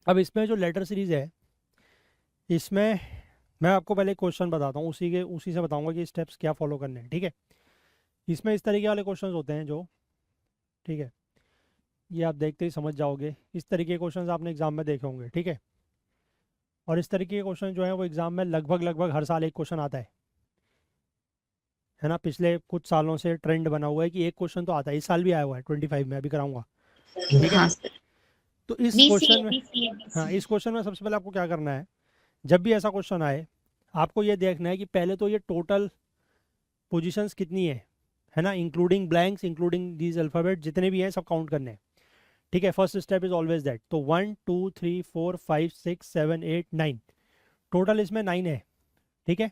अब इसमें जो लेटर सीरीज है, इसमें मैं आपको पहले क्वेश्चन बताता हूँ, उसी से बताऊंगा कि स्टेप्स क्या फॉलो करने हैं। ठीक है। इसमें इस तरीके वाले क्वेश्चंस होते हैं जो, ठीक है, ये आप देखते ही समझ जाओगे। इस तरीके के क्वेश्चंस आपने एग्जाम में देखे होंगे। ठीक है। और इस तरीके के क्वेश्चन जो है वो एग्जाम में लगभग हर साल एक क्वेश्चन आता है ना? पिछले कुछ सालों से ट्रेंड बना हुआ है कि एक क्वेश्चन तो आता है। इस साल भी आया हुआ है 25 में, अभी कराऊंगा। ठीक है। हाँ सर। तो इस बीसीए क्वेश्चन में, बीसीए हाँ, बीसीए। इस क्वेश्चन में सबसे पहले आपको क्या करना है, जब भी ऐसा क्वेश्चन आए आपको ये देखना है कि पहले तो ये टोटल पोजीशंस कितनी है ना, including blanks, including these alphabet, जितने भी हैं सब काउंट करने हैं। ठीक है। First step is always that. तो 1 2 3 4 5 6 7 8 9, टोटल इसमें 9 है। ठीक है।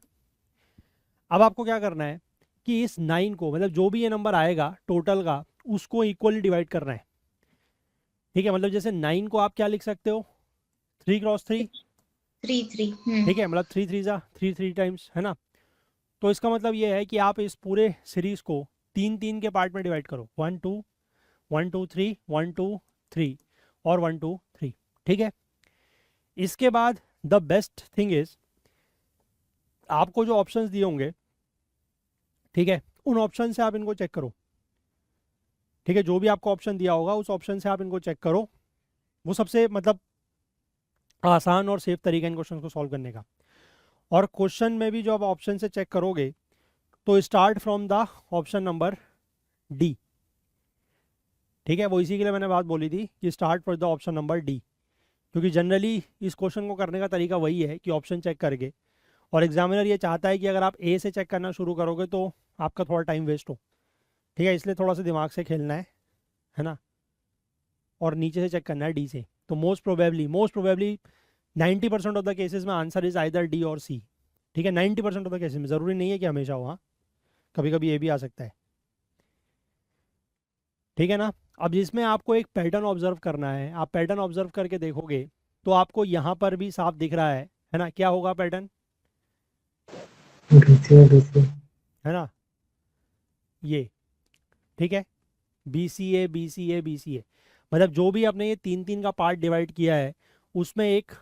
अब आपको क्या करना है कि इस 9 को, मतलब जो भी ये नंबर आएगा टोटल का, उसको इक्वली डिवाइड करना है। ठीक है। मतलब जैसे 9 को आप क्या लिख सकते हो, 3 × 3। 3 3। ठीक है, मतलब 3 3 टाइम्स, है ना? तो इसका मतलब ये है कि आप इस पूरे सीरीज को 3 3 के पार्ट में डिवाइड करो, 1 2 1 2 3 1 2 3 और 1 2 3। ठीक है। इसके बाद द बेस्ट थिंग इज, आपको जो ऑप्शंस दिए होंगे, ठीक है, उन ऑप्शन से आप इनको चेक करो। ठीक है, जो भी आपको ऑप्शन दिया होगा उस ऑप्शन से आप इनको चेक करो। वो सबसे मतलब आसान और सेफ तरीका है इन क्वेश्चन को सॉल्व करने का। और क्वेश्चन में भी जो आप ऑप्शन से चेक करोगे तो start from the option number D. ठीक है, वो इसी के लिए मैंने बात बोली थी कि start from the option number D, क्योंकि जनरली इस क्वेश्चन को करने का तरीका वही है कि ऑप्शन चेक करके, और एग्जामिनर ये चाहता है कि अगर आप ए से चेक करना शुरू करोगे तो आपका थोड़ा टाइम वेस्ट हो। ठीक है, इसलिए थोड़ा सा दिमाग से खेलना है ना, और नीचे से चेक करना है डी से। तो most probably 90% of the cases में आंसर इज आइदर डी और सी। ठीक है, 90% ऑफ द केसेस में, ज़रूरी नहीं है कि हमेशा हो, हाँ, कभी कभी ये भी आ सकता है। ठीक है ना? अब जिसमें आपको एक पैटर्न ऑब्जर्व करना है, आप पैटर्न ऑब्जर्व करके देखोगे तो आपको यहाँ पर भी साफ दिख रहा है ना? क्या होगा पैटर्न, बीसीए बीसीए। है ना? ये, ठीक है, B C A B C A B C A, मतलब जो भी आपने ये 3 3 का पार्ट डिवाइड किया है उसमें एक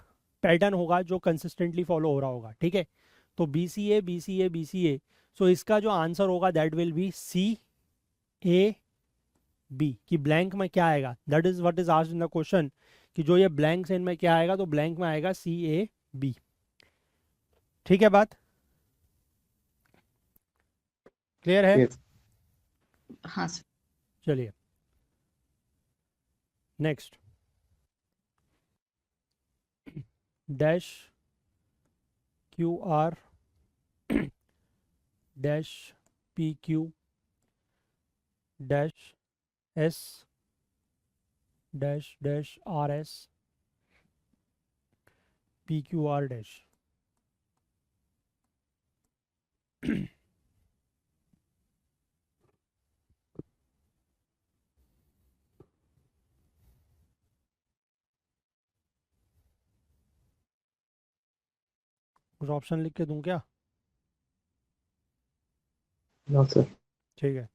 पैटर्न होगा जो कंसिस्टेंटली फॉलो हो रहा होगा। ठीक है, तो B C A B C A B C A, so इसका जो आंसर होगा that will be C A B. कि ब्लैंक में क्या आएगा, that is what is asked in the question, कि जो ये ब्लैंक से इनमें क्या आएगा, तो ब्लैंक में आएगा सी ए बी। ठीक है, बात क्लियर है? यस। हाँ सर। चलिए next, dash Q R dash P Q dash S dash dash R S P Q R dash. कुछ ऑप्शन लिख के दूं क्या? No sir. ठीक है।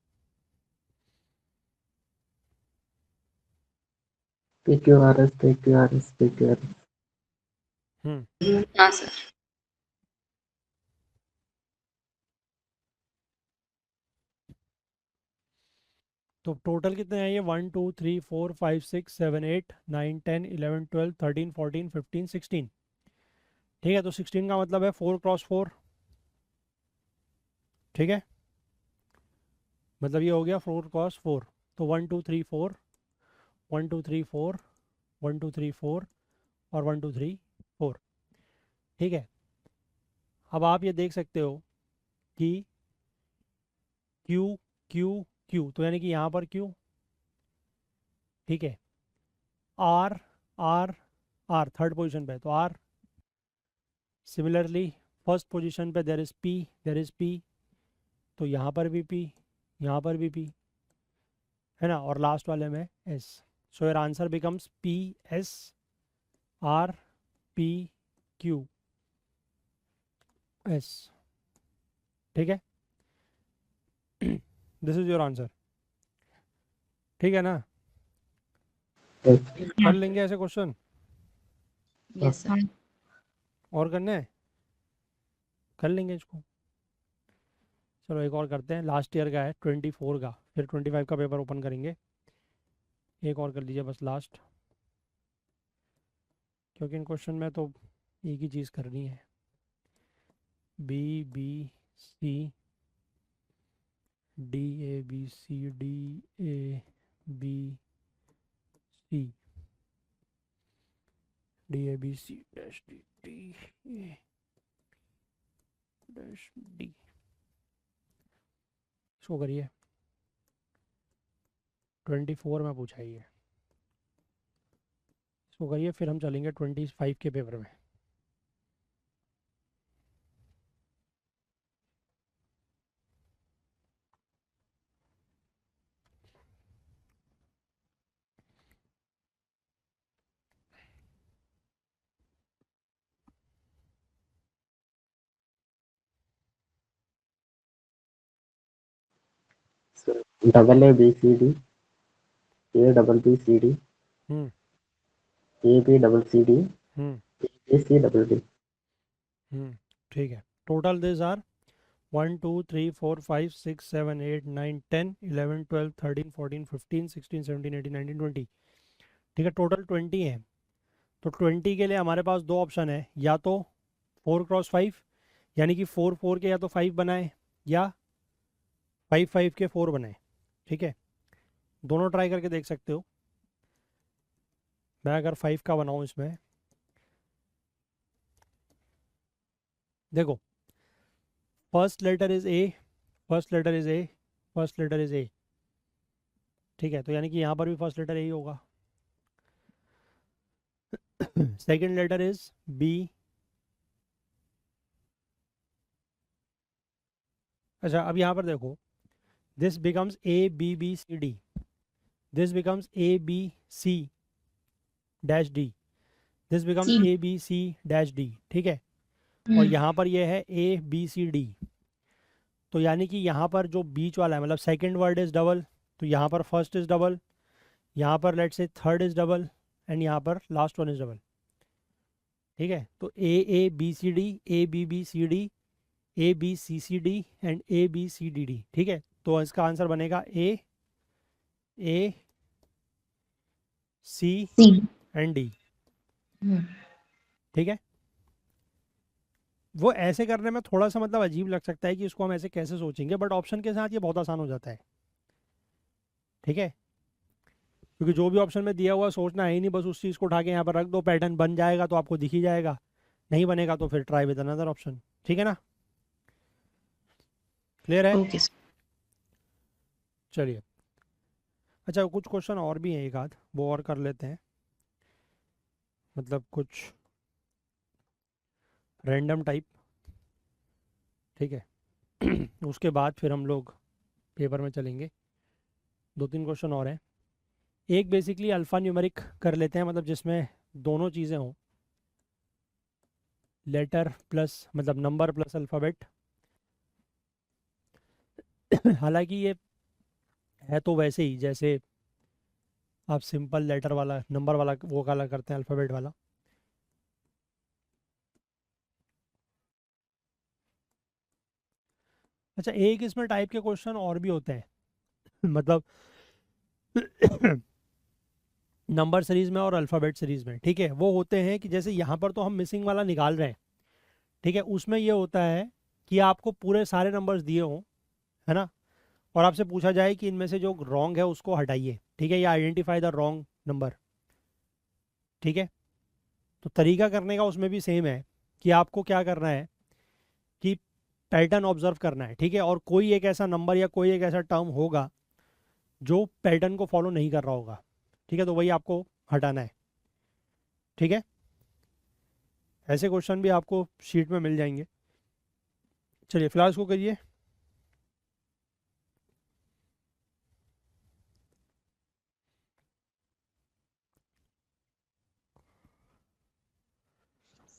PQRS PQRS PQRS। हाँ सर। तो टोटल कितने हैं ये? 1 2 3 4 5 6 7 8 9 10 11 12 13 14 15 16। ठीक है, तो 16 का मतलब है 4 क्रॉस 4। ठीक है, मतलब ये हो गया 4 क्रॉस 4। तो 1 2 3 4, 1 2 3 4, 1 2 3 4 और 1 2 3 4। ठीक है, अब आप ये देख सकते हो कि Q Q Q, तो यानी कि यहाँ पर Q। ठीक है, R R R third position पे, तो R। सिमिलरली फर्स्ट पोजीशन पे देर इज़ P, तो यहाँ पर भी P, यहाँ पर भी P, है ना, और लास्ट वाले में S। So your answer becomes P S R P Q S। ठीक है, दिस इज योर आंसर। ठीक है ना, कर लेंगे ऐसे क्वेश्चन यस सर। और करने हैं, कर लेंगे इसको। चलो एक और करते हैं, लास्ट ईयर का है 24 का, फिर 25 का पेपर ओपन करेंगे। एक और कर लीजिए बस लास्ट, क्योंकि इन क्वेश्चन में तो एक ही चीज़ करनी है। B B C D A B C D A B C D A B C dash D D A dash D। इसको करिए, 24 में पूछा ही है। इसको करिए, फिर हम चलेंगे 25 के पेपर में। डबल ABCD ABBCD हम्म ABCD हम्म ACDD। ठीक है, टोटल दिस आर 1 2 3 4 5 6 7 8 9 10 11 12 13 14 15 16 17 18 19 20। ठीक है, टोटल 20 है। तो 20 के लिए हमारे पास दो ऑप्शन है, या तो 4 क्रॉस 5, यानी कि 4 4 के या तो 5 बनाए, या 5 5 के 4 बनाए। ठीक है, दोनों ट्राई करके देख सकते हो। मैं अगर 5 का बनाऊँ इसमें, देखो first letter is A, first letter is A, first letter is A. ठीक है, तो यानी कि यहाँ पर भी फर्स्ट लेटर ए ही होगा। Second letter is B. अच्छा, अब यहाँ पर देखो, this becomes A B B C D, this becomes A B C dash D, this becomes C. A B C dash D. ठीक है, और यहाँ पर ये है ए बी सी डी। तो यानी कि यहाँ पर जो बीच वाला है, मतलब सेकंड वर्ड इज डबल, तो यहाँ पर फर्स्ट इज डबल, यहाँ पर let's say third is double, and यहाँ पर लास्ट वन इज डबल। ठीक है, तो A B C D, A B C D, A B C D and A B C D D. ठीक है, तो इसका आंसर बनेगा ए सी सी। And D. ठीक है, वो ऐसे करने में थोड़ा सा मतलब अजीब लग सकता है कि इसको हम ऐसे कैसे सोचेंगे, बट ऑप्शन के साथ ये बहुत आसान हो जाता है। ठीक है, क्योंकि जो भी ऑप्शन में दिया हुआ सोचना है ही नहीं, बस उस चीज़ को उठा के यहाँ पर रख दो, पैटर्न बन जाएगा तो आपको दिख ही जाएगा, नहीं बनेगा तो फिर ट्राई विद अनदर ऑप्शन। ठीक है ना, क्लियर है? Okay sir. चलिए, अच्छा कुछ क्वेश्चन और भी हैं, एक आध वो और कर लेते हैं, मतलब कुछ रैंडम टाइप। ठीक है, उसके बाद फिर हम लोग पेपर में चलेंगे। 2-3 क्वेश्चन और हैं। एक बेसिकली अल्फ़ा न्यूमेरिक कर लेते हैं, मतलब जिसमें दोनों चीज़ें हों, लेटर प्लस मतलब नंबर प्लस अल्फ़ाबेट। हालांकि ये है तो वैसे ही जैसे आप सिंपल लेटर वाला नंबर वाला वो वाला करते हैं, अल्फ़ाबेट वाला। अच्छा, एक इसमें टाइप के क्वेश्चन और भी होते हैं मतलब नंबर सीरीज में और अल्फ़ाबेट सीरीज में, ठीक है। वो होते हैं कि जैसे यहाँ पर तो हम मिसिंग वाला निकाल रहे हैं, ठीक है। उसमें ये होता है कि आपको पूरे सारे नंबर्स दिए हों, है ना, और आपसे पूछा जाए कि इनमें से जो रॉन्ग है उसको हटाइए, ठीक है, या आइडेंटिफाई द रॉन्ग नंबर, ठीक है। तो तरीका करने का उसमें भी सेम है कि आपको क्या करना है कि पैटर्न ऑब्जर्व करना है, ठीक है। और कोई एक ऐसा नंबर या कोई एक ऐसा टर्म होगा जो पैटर्न को फॉलो नहीं कर रहा होगा, ठीक है, तो वही आपको हटाना है, ठीक है। ऐसे क्वेश्चन भी आपको शीट में मिल जाएंगे। चलिए फिलहाल इसको करिए।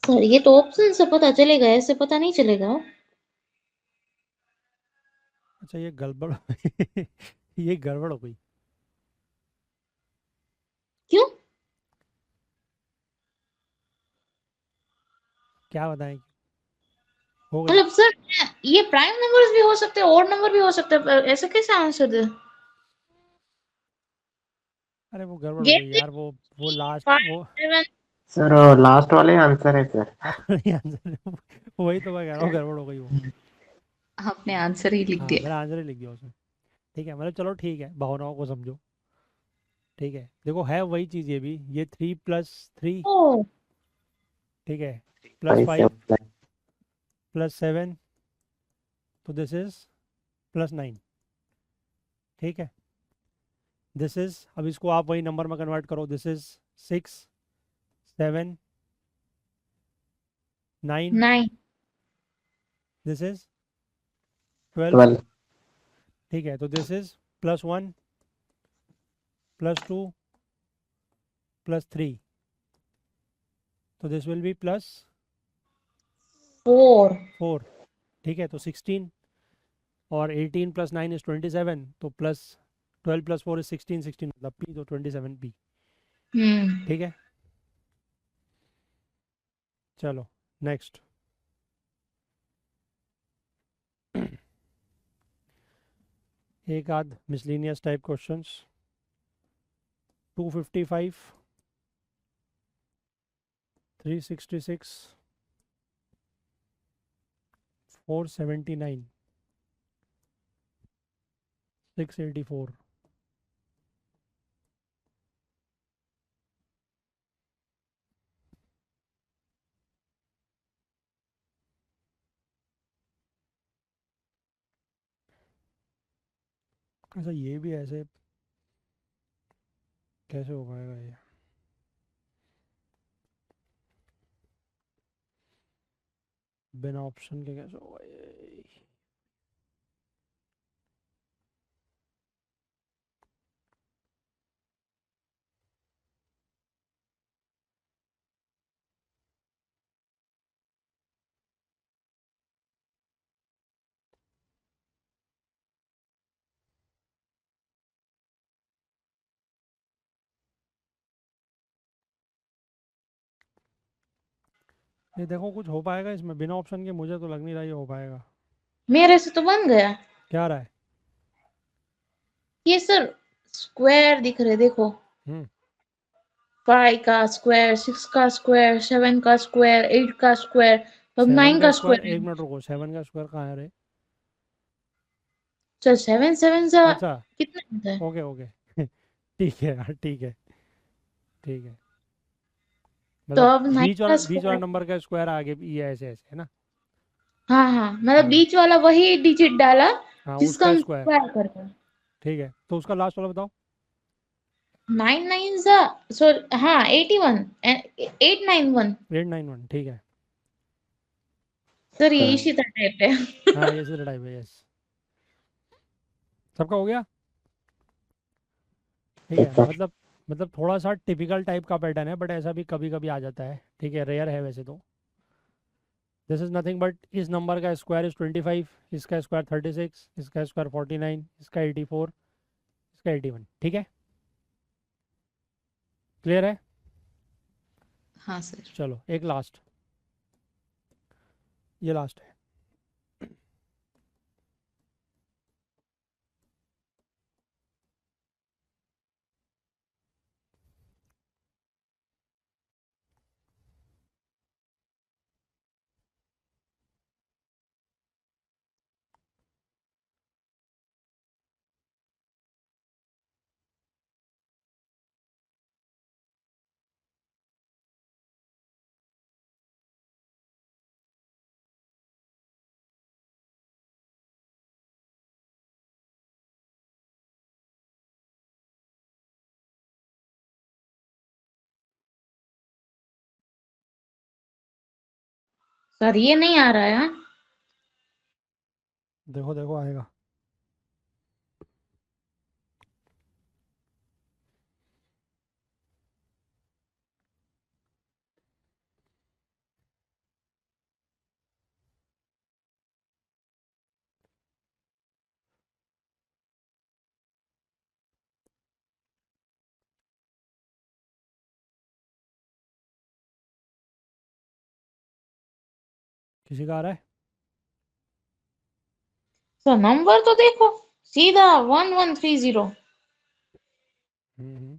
सर ये तो ऑप्शन से पता चलेगा, ऐसे पता नहीं चलेगा। अच्छा, ये गड़बड़ ये गड़बड़ हो गई। क्यों? क्या बताएं, हो गई। मतलब सर ये प्राइम नंबर्स भी हो सकते हैं, ऑड नंबर भी हो सकते हैं, ऐसे कैसे आंसर दे? अरे वो गड़बड़ हो गई गेट यार, वो लास्ट 5 वो 7। सर लास्ट वाले आंसर है सर। आंसर वही तो मैं कह रहा हूँ, गड़बड़ हो गई वो। आपने आंसर ही लिख हाँ, दिया। मेरा आंसर ही लिख दिया उसमें, ठीक है। मतलब चलो ठीक है, भावनाओं को समझो, ठीक है। देखो है वही चीज़, ये भी ये 3+3, ओ ठीक है, फाइव +5 7 +7, तो दिस इज +9, ठीक है। दिस इज, अब इसको आप वही नंबर में कन्वर्ट करो, दिस इज 6 7 9, 9। दिस इज 12, 12 ठीक है। तो दिस इज +1 +2 +3, तो दिस विल बी फोर। +4, ठीक है। तो 16 और 18 + 9 इज 27, तो +12 + 4 इज 16, 16 मतलब P, तो 27P, हम्म। ठीक है। चलो नेक्स्ट। एक आध मिसलिनियस टाइप क्वेश्चंस। 255 366 479 684। अच्छा, ये भी ऐसे कैसे हो पाएगा ये? बिना ऑप्शन के कैसे होगा ये? ये देखो कुछ हो पाएगा इसमें बिना ऑप्शन के? मुझे तो लग नहीं रहा ये हो पाएगा। मेरे से तो बन गया। क्या रहा है? ये सर स्क्वायर दिख रहे, देखो। हम्म 5 का स्क्वायर, 6 का स्क्वायर, 7 का स्क्वायर, 8 का स्क्वायर, अब 7 9 का का स्क्वायर, स्क्वायर। एक मिनट रुको, 7 का स्क्वायर कहाँ है रे? सर 7 7 सा अच्छा, कितना होता है? ओके ओके ठीक है यार, ठीक है, ठीक है। तो मतलब अब 9 का बीच वाला स्क्वायर। नंबर का स्क्वायर आगे ये ऐसे ऐसे है ना? हाँ हाँ, मतलब हाँ बीच वाला वही डिजिट डाला हाँ, जिसका उसका हम स्क्वायर, स्क्वायर करते हैं। ठीक है। तो उसका लास्ट वाला बताओ। 9 9 सा, सो हाँ 81 891। 891, ठीक है। सर ये हाँ। इसी टाइप है। हाँ ये सीधा टाइप है, यस। सबका हो गया? ठीक है, अच्छा। मतलब थोड़ा सा टिपिकल टाइप का पैटर्न है, बट ऐसा भी कभी कभी आ जाता है, ठीक है, रेयर है वैसे तो। दिस इज नथिंग बट इस नंबर का स्क्वायर इज 25, इसका स्क्वायर 36, इसका स्क्वायर 49, इसका 84, इसका 81, ठीक है, क्लियर है? हाँ सर। चलो एक लास्ट, ये लास्ट है। सर ये नहीं आ रहा है, हाँ? देखो देखो आएगा। किसी का आ रहा है? सर नंबर तो देखो, सीधा 1130। हम्म।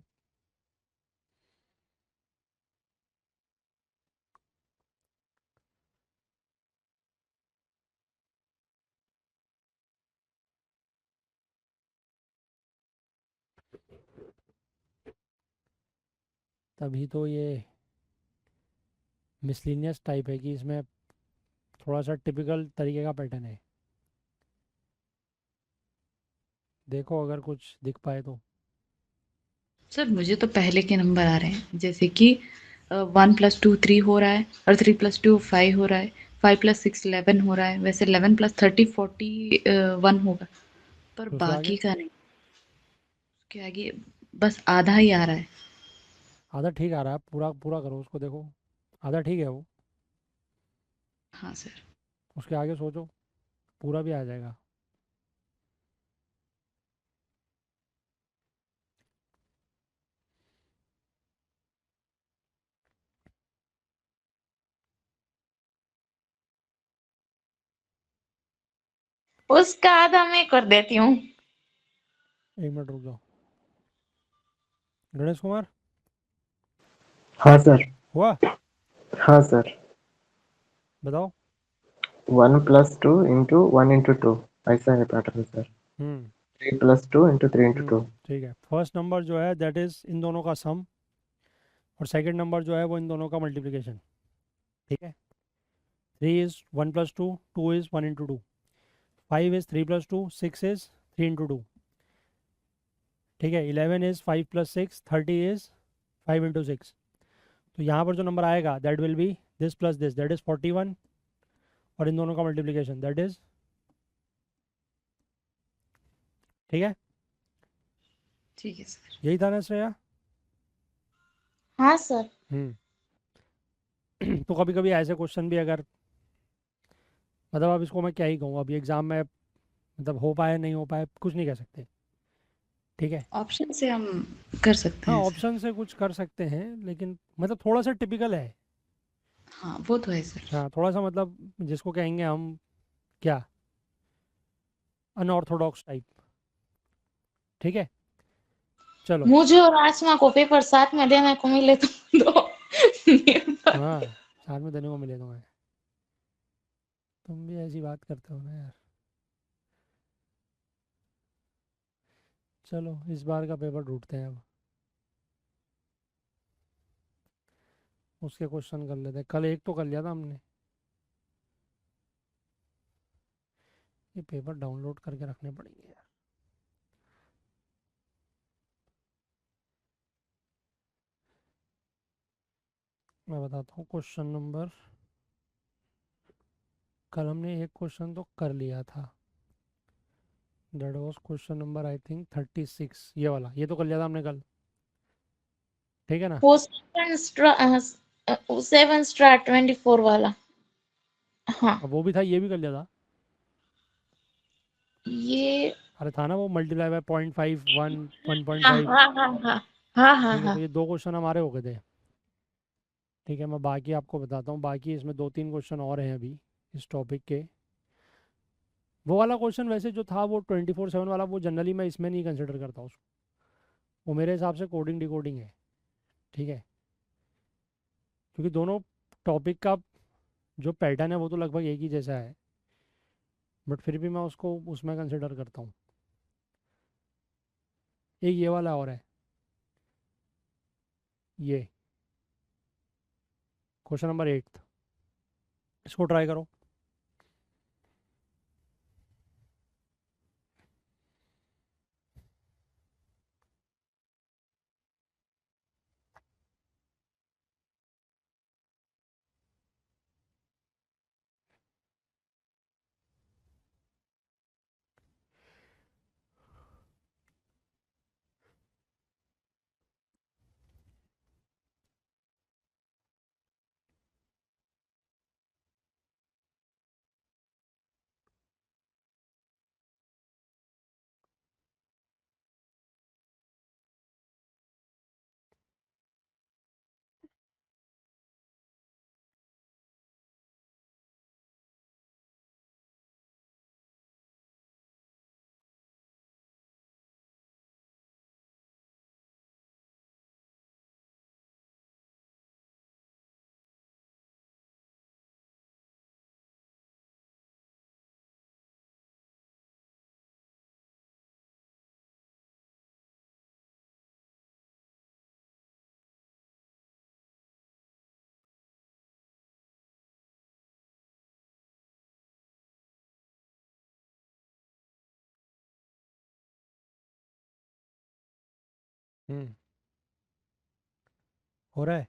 तभी तो ये मिसलिनियस टाइप है कि इसमें थोड़ा सा टिपिकल तरीके का पैटर्न है। देखो अगर कुछ दिख पाए तो। सर मुझे तो पहले के नंबर आ रहे हैं, जैसे कि 1+2 3 हो रहा है, और 3+2 5 हो रहा है, 5+6 11 हो रहा है, वैसे 11+30 41 होगा, पर तो उसके आगे बाकी का नहीं। उसके आगे बस आधा ही आ रहा है। आधा ठीक आ रहा है, पूरा पूरा करो उसको, देखो आधा ठीक है वो। हाँ सर। उसके आगे सोचो, पूरा भी आ जाएगा। उसका आधा मैं कर देती हूँ। 1 मिनट रुक जाओ। गणेश कुमार, हाँ सर। हुआ? हाँ सर। बताओ। 1+2 × 1 × 2 ऐसा है पैटर्न सर। हम्म 3+2 × 3 × 2। ठीक है, फर्स्ट नंबर जो है दैट इज इन दोनों का सम, और सेकंड नंबर जो है वो इन दोनों का मल्टीप्लिकेशन, ठीक है। 3 is 1+2, 2 is 1 × 2, 5 is 3+2, 6 is 3 × 2, ठीक है। 11 is 5+6, 30 is 5 × 6। तो यहाँ पर जो नंबर आएगा that will B this plus this, that is 41, और इन दोनों का मल्टीप्लिकेशन दैट इज, ठीक है। ठीक है सर। यही था ना श्रेया? हाँ सर। हम्म। तो कभी कभी ऐसे क्वेश्चन भी अगर, मतलब अब इसको मैं क्या ही कहूँ, अभी एग्जाम में मतलब हो पाए नहीं हो पाए कुछ नहीं कह सकते, ठीक है। ऑप्शन से हम कर सकते हाँ हैं सर। ऑप्शन से कुछ कर सकते हैं, लेकिन मतलब थोड़ा सा टिपिकल है। हाँ वो तो है सर। हाँ थोड़ा सा मतलब जिसको कहेंगे हम क्या, अनऑर्थोडॉक्स टाइप, ठीक है। चलो। मुझे और आसमा को पेपर साथ में देने को मिले तो दो। हाँ साथ में देने को मिले तुम्हें। तुम भी ऐसी बात करते हो ना यार। चलो इस बार का पेपर ढूंढते हैं अब, उसके क्वेश्चन कर लेते हैं। कल एक तो कर लिया था हमने। ये पेपर डाउनलोड करके रखने पड़ेंगे यार। मैं बताता हूँ क्वेश्चन नंबर कल हमने एक क्वेश्चन तो कर लिया था, that was question number I think 36, ये वाला, ये तो कर लिया था हमने कल, ठीक है ना। वो 7 स्टार 24 वाला। हाँ अब वो भी था, ये भी कर लिया था। ये अरे था ना वो, मल्टीप्लाई बाय 0.5 1 हाँ 1.5। हाँ हाँ हाँ हाँ हाँ ठीक है, तो हाँ। ये दो क्वेश्चन हमारे हो गए थे। ठीक है, मैं बाकी आपको बताता हूँ, बाकी इसमें 2-3 क्वेश्चन और हैं अभी इस टॉपिक के। वो वाला क्वेश्चन वैसे जो था वो 24/7 वाला, वो जनरली मैं इसमें नहीं कंसिडर करता उसको, वो मेरे हिसाब से कोडिंग डिकोडिंग है। ठीक है, क्योंकि दोनों टॉपिक का जो पैटर्न है वो तो लगभग एक ही जैसा है, बट फिर भी मैं उसको उसमें कंसिडर करता हूँ। एक ये वाला और है, ये क्वेश्चन नंबर 8, इसको ट्राई करो। हम्म, हो रहा है।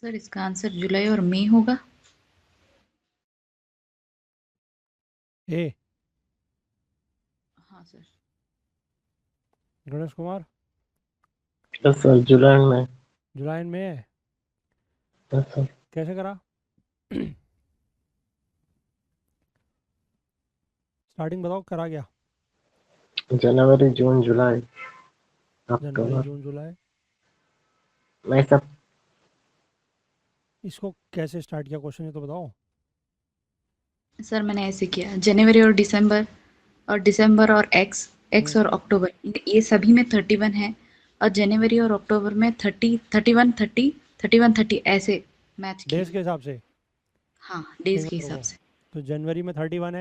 सर इसका आंसर जुलाई और मई होगा। ए, हाँ sir. Ganesh Kumar, yes sir, जुलाई में। जुलाई में है, यस सर। कैसे करा? स्टार्टिंग बताओ, करा क्या? जनवरी जून जुलाई जनवरी अक्टूबर, जून जुलाई, नहीं सब। इसको कैसे स्टार्ट किया क्वेश्चन, ये तो बताओ। सर मैंने ऐसे किया, जनवरी और एक्स एक्स हम्म, और अक्टूबर, ये सभी में 31 है, और जनवरी और अक्टूबर में 30 31 30 31 30 ऐसे मैच डेज किया। के हिसाब से। हाँ, एक डेज के मिनट हिसाब रुको, से। तो जनवरी में 31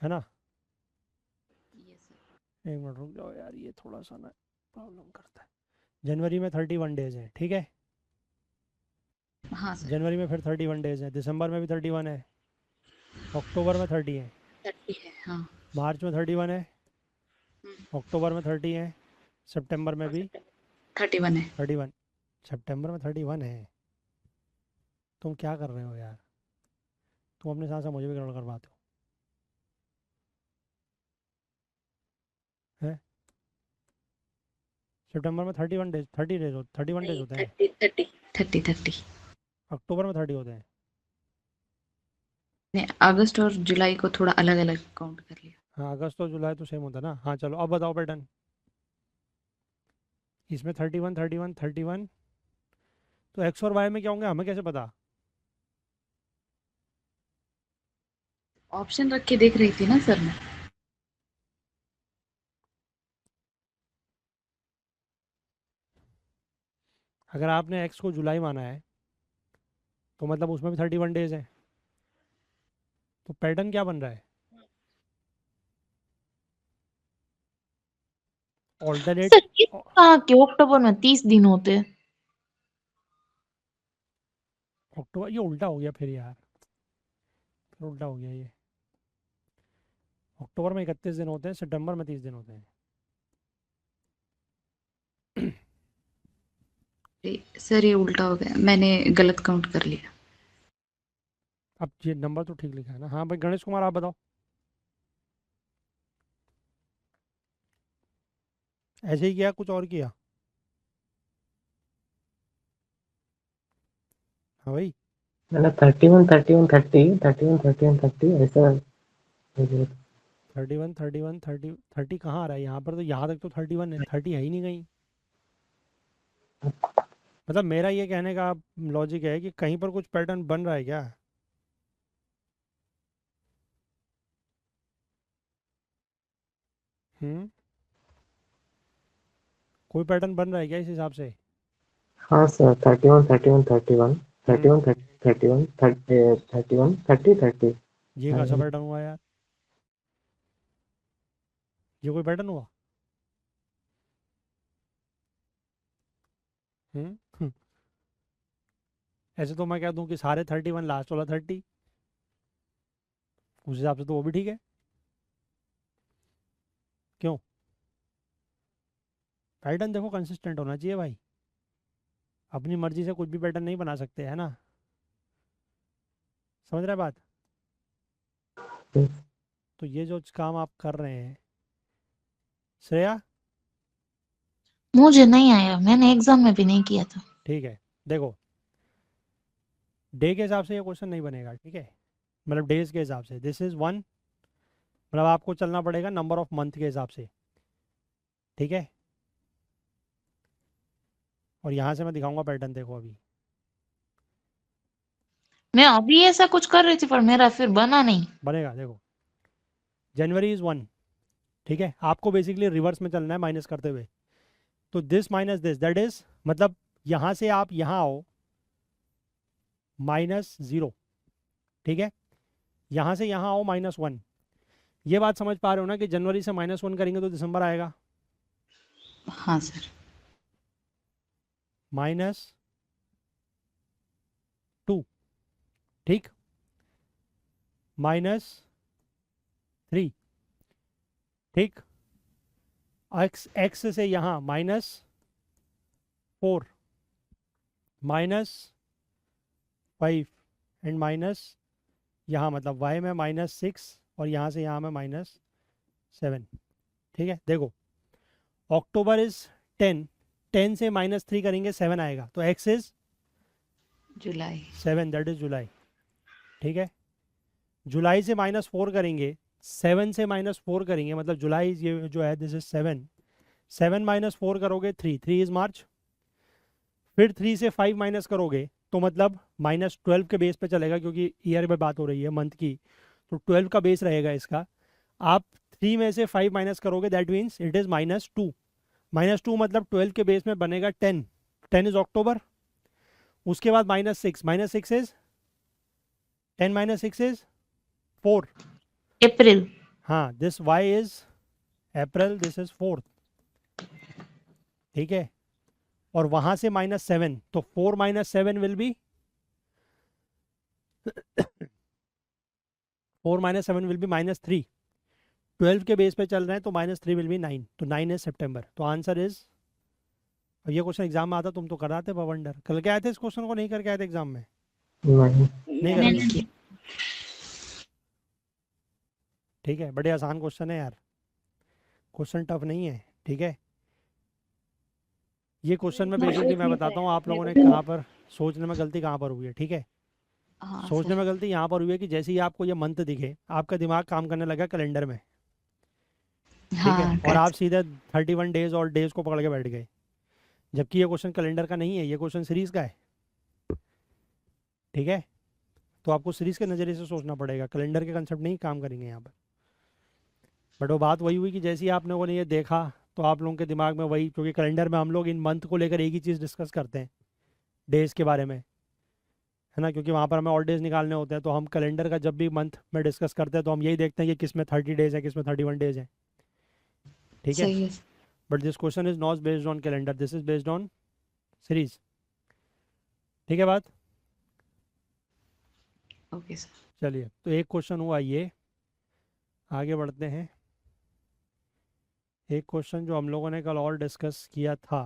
है ना? Yes sir. एक मिनट रुक जाओ यार, ये थोड़ा सा ना प्रॉब्लम करता है। जनवरी में 31 डेज है, ठीक है। हाँ सर। जनवरी में फिर 31 डेज है, दिसंबर में भी 31 है, अक्टूबर में 30 है, 30 है हाँ। मार्च में 31 है, हम्म, अक्टूबर में 30 है, सितंबर में और भी सितंबर 31 है। 31, सितंबर में 31 है। तुम क्या कर रहे हो यार, तुम अपने साथ साथ मुझे भी गड़बड़ करवाते हो, हैं? सितंबर में 31 डेज 31 डेज नहीं, होते हैं। 30 अक्टूबर में 30 होते हैं। ने अगस्त और जुलाई को थोड़ा अलग अलग काउंट कर लिया। हाँ, अगस्त और जुलाई तो सेम होता है ना। हाँ चलो अब बताओ पैटर्न। इसमें 31 31 31, तो एक्स और वाई में क्या होंगे हमें कैसे पता? ऑप्शन रख के देख रही थी ना सर मैं। अगर आपने एक्स को जुलाई माना है तो मतलब उसमें भी 31 डेज है, तो पैटर्न क्या बन रहा है? ऑल्टरनेट। सर ये कहा कि अक्टूबर में 30 दिन होते हैं। अक्टूबर, ये उल्टा हो गया फिर यार, फिर उल्टा हो गया ये। अक्टूबर में 31 दिन होते हैं, सितंबर में 30 दिन होते हैं। सर ये उल्टा हो गया, मैंने गलत काउंट कर लिया। अब ये नंबर तो ठीक लिखा है ना? हाँ भाई गणेश कुमार आप बताओ। ऐसे ही किया कुछ और किया? हाँ भाई। मैंने 31 31 30 31 31 30 ऐसा। 31 31 30 30 कहाँ आ रहा है यहाँ पर? तो यहाँ तक तो 31 है, 30 है ही नहीं कहीं। मतलब मेरा ये कहने का लॉजिक है कि कहीं पर कुछ पैटर्न बन रहा है क्या? हम्म। कोई पैटर्न बन रहा है क्या इस हिसाब से? हाँ सर 31 31 31 हम्म। 31 31 31 30 30। ये कैसा पैटर्न हुआ यार? ये कोई पैटर्न हुआ? हम्म। ऐसे तो मैं कह दूं कि सारे 31 लास्ट वाला 30, उस हिसाब से तो वो भी ठीक है। क्यों? पैटर्न देखो कंसिस्टेंट होना चाहिए भाई, अपनी मर्जी से कुछ भी पैटर्न नहीं बना सकते है ना। समझ रहे बात? तो ये जो काम आप कर रहे हैं श्रेया, मुझे नहीं आया, मैंने एग्जाम में भी नहीं किया था। ठीक है। देखो, डे के हिसाब से ये क्वेश्चन नहीं बनेगा, ठीक है? मतलब डेज के हिसाब से दिस इज वन, मतलब आपको चलना पड़ेगा नंबर ऑफ मंथ के हिसाब से, ठीक है? और यहाँ से मैं दिखाऊंगा पैटर्न, देखो अभी। मैं अभी ऐसा कुछ कर रही थी पर मेरा फिर बना नहीं। बनेगा देखो। जनवरी इज वन, ठीक है? आपको बेसिकली रिवर्स में चलना है माइनस करते हुए। तो this minus this, that is मतलब यहाँ से आप यहाँ आओ -0, ठीक है? यहाँ से यहाँ आओ -1। ये बात समझ पा रहे हो ना कि जनवरी से -1 करेंगे तो दिसंबर आएगा। हाँ सर। -2, ठीक, -3, ठीक, एक्स से यहाँ -4, -5 एंड माइनस यहाँ, मतलब वाई में -6 और यहाँ से यहाँ में -7, ठीक है? देखो, अक्टूबर इज 10, 10 से -3 करेंगे 7 आएगा, तो X is July. 7, that is July, ठीक है? जुलाई से -4 करेंगे, 7 से -4 करेंगे, मतलब जुलाई ये जो है दिस इज 7, 7 -4 करोगे 3, 3 इज मार्च। फिर 3 से 5 माइनस करोगे तो मतलब -12 के बेस पे चलेगा, क्योंकि ईयर में बात हो रही है मंथ की, तो 12 का बेस रहेगा इसका। आप 3 में से 5 माइनस करोगे, दैट मीन्स इट इज़ -2। -2 मतलब 12 के बेस में बनेगा 10, 10 इज अक्टूबर। उसके बाद -6, -6 इज 10 -6 इज 4। अप्रैल। हाँ, this Y is April, this is 4, ठीक है? और वहां से -7, तो 4 - 7 विल बी 4 - 7 विल बी -3। 12 के बेस पे चल रहे हैं तो -3 विल बी 9, तो 9 इज सितंबर। तो आंसर इज, और ये क्वेश्चन एग्जाम में आता, तुम तो कराते बवंडर, कल के आए थे इस क्वेश्चन को, नहीं करके आए थे एग्जाम में? नहीं। नहीं मैंने करके? किया। ठीक है, बड़े आसान क्वेश्चन है यार, क्वेश्चन टफ नहीं है, ठीक है? ये क्वेश्चन में इतना बेसिकली सोच मैं नहीं बताता हूँ पाएगा आप लोगों ने मेरे को। कहाँ पर सोचने में गलती कहाँ पर हुई है, ठीक है। हाँ सोचने सर। में गलती यहाँ पर हुई है कि जैसे ही आपको ये मंथ दिखे आपका दिमाग काम करने लगा कैलेंडर में, ठीक है, हाँ और आप करेक्ट। सीधे 31 डेज और डेज को पकड़ के बैठ गए, जबकि ये क्वेश्चन कैलेंडर का नहीं है, ये क्वेश्चन सीरीज का है, ठीक है। तो आपको सीरीज के नज़रिए से सोचना पड़ेगा, कैलेंडर के कंसेप्ट नहीं काम करेंगे यहाँ पर। बट वो बात वही हुई कि जैसे ही आप लोगों ने ये देखा तो आप लोगों के दिमाग में वही, क्योंकि कैलेंडर में हम लोग इन मंथ को लेकर एक ही चीज़ डिस्कस करते हैं, डेज के बारे में, है ना, क्योंकि वहाँ पर हमें और डेज निकालने होते हैं। तो हम कैलेंडर का जब भी मंथ में डिस्कस करते हैं तो हम यही देखते हैं कि किस में 30 डेज है, किस में 31 डेज है, ठीक है। सही है। But this question is not based on calendar, this is based on series, ठीक है बात। Okay sir. चलिए, तो एक क्वेश्चन हुआ ये, आगे बढ़ते हैं। एक क्वेश्चन जो हम लोगों ने कल और डिस्कस किया था,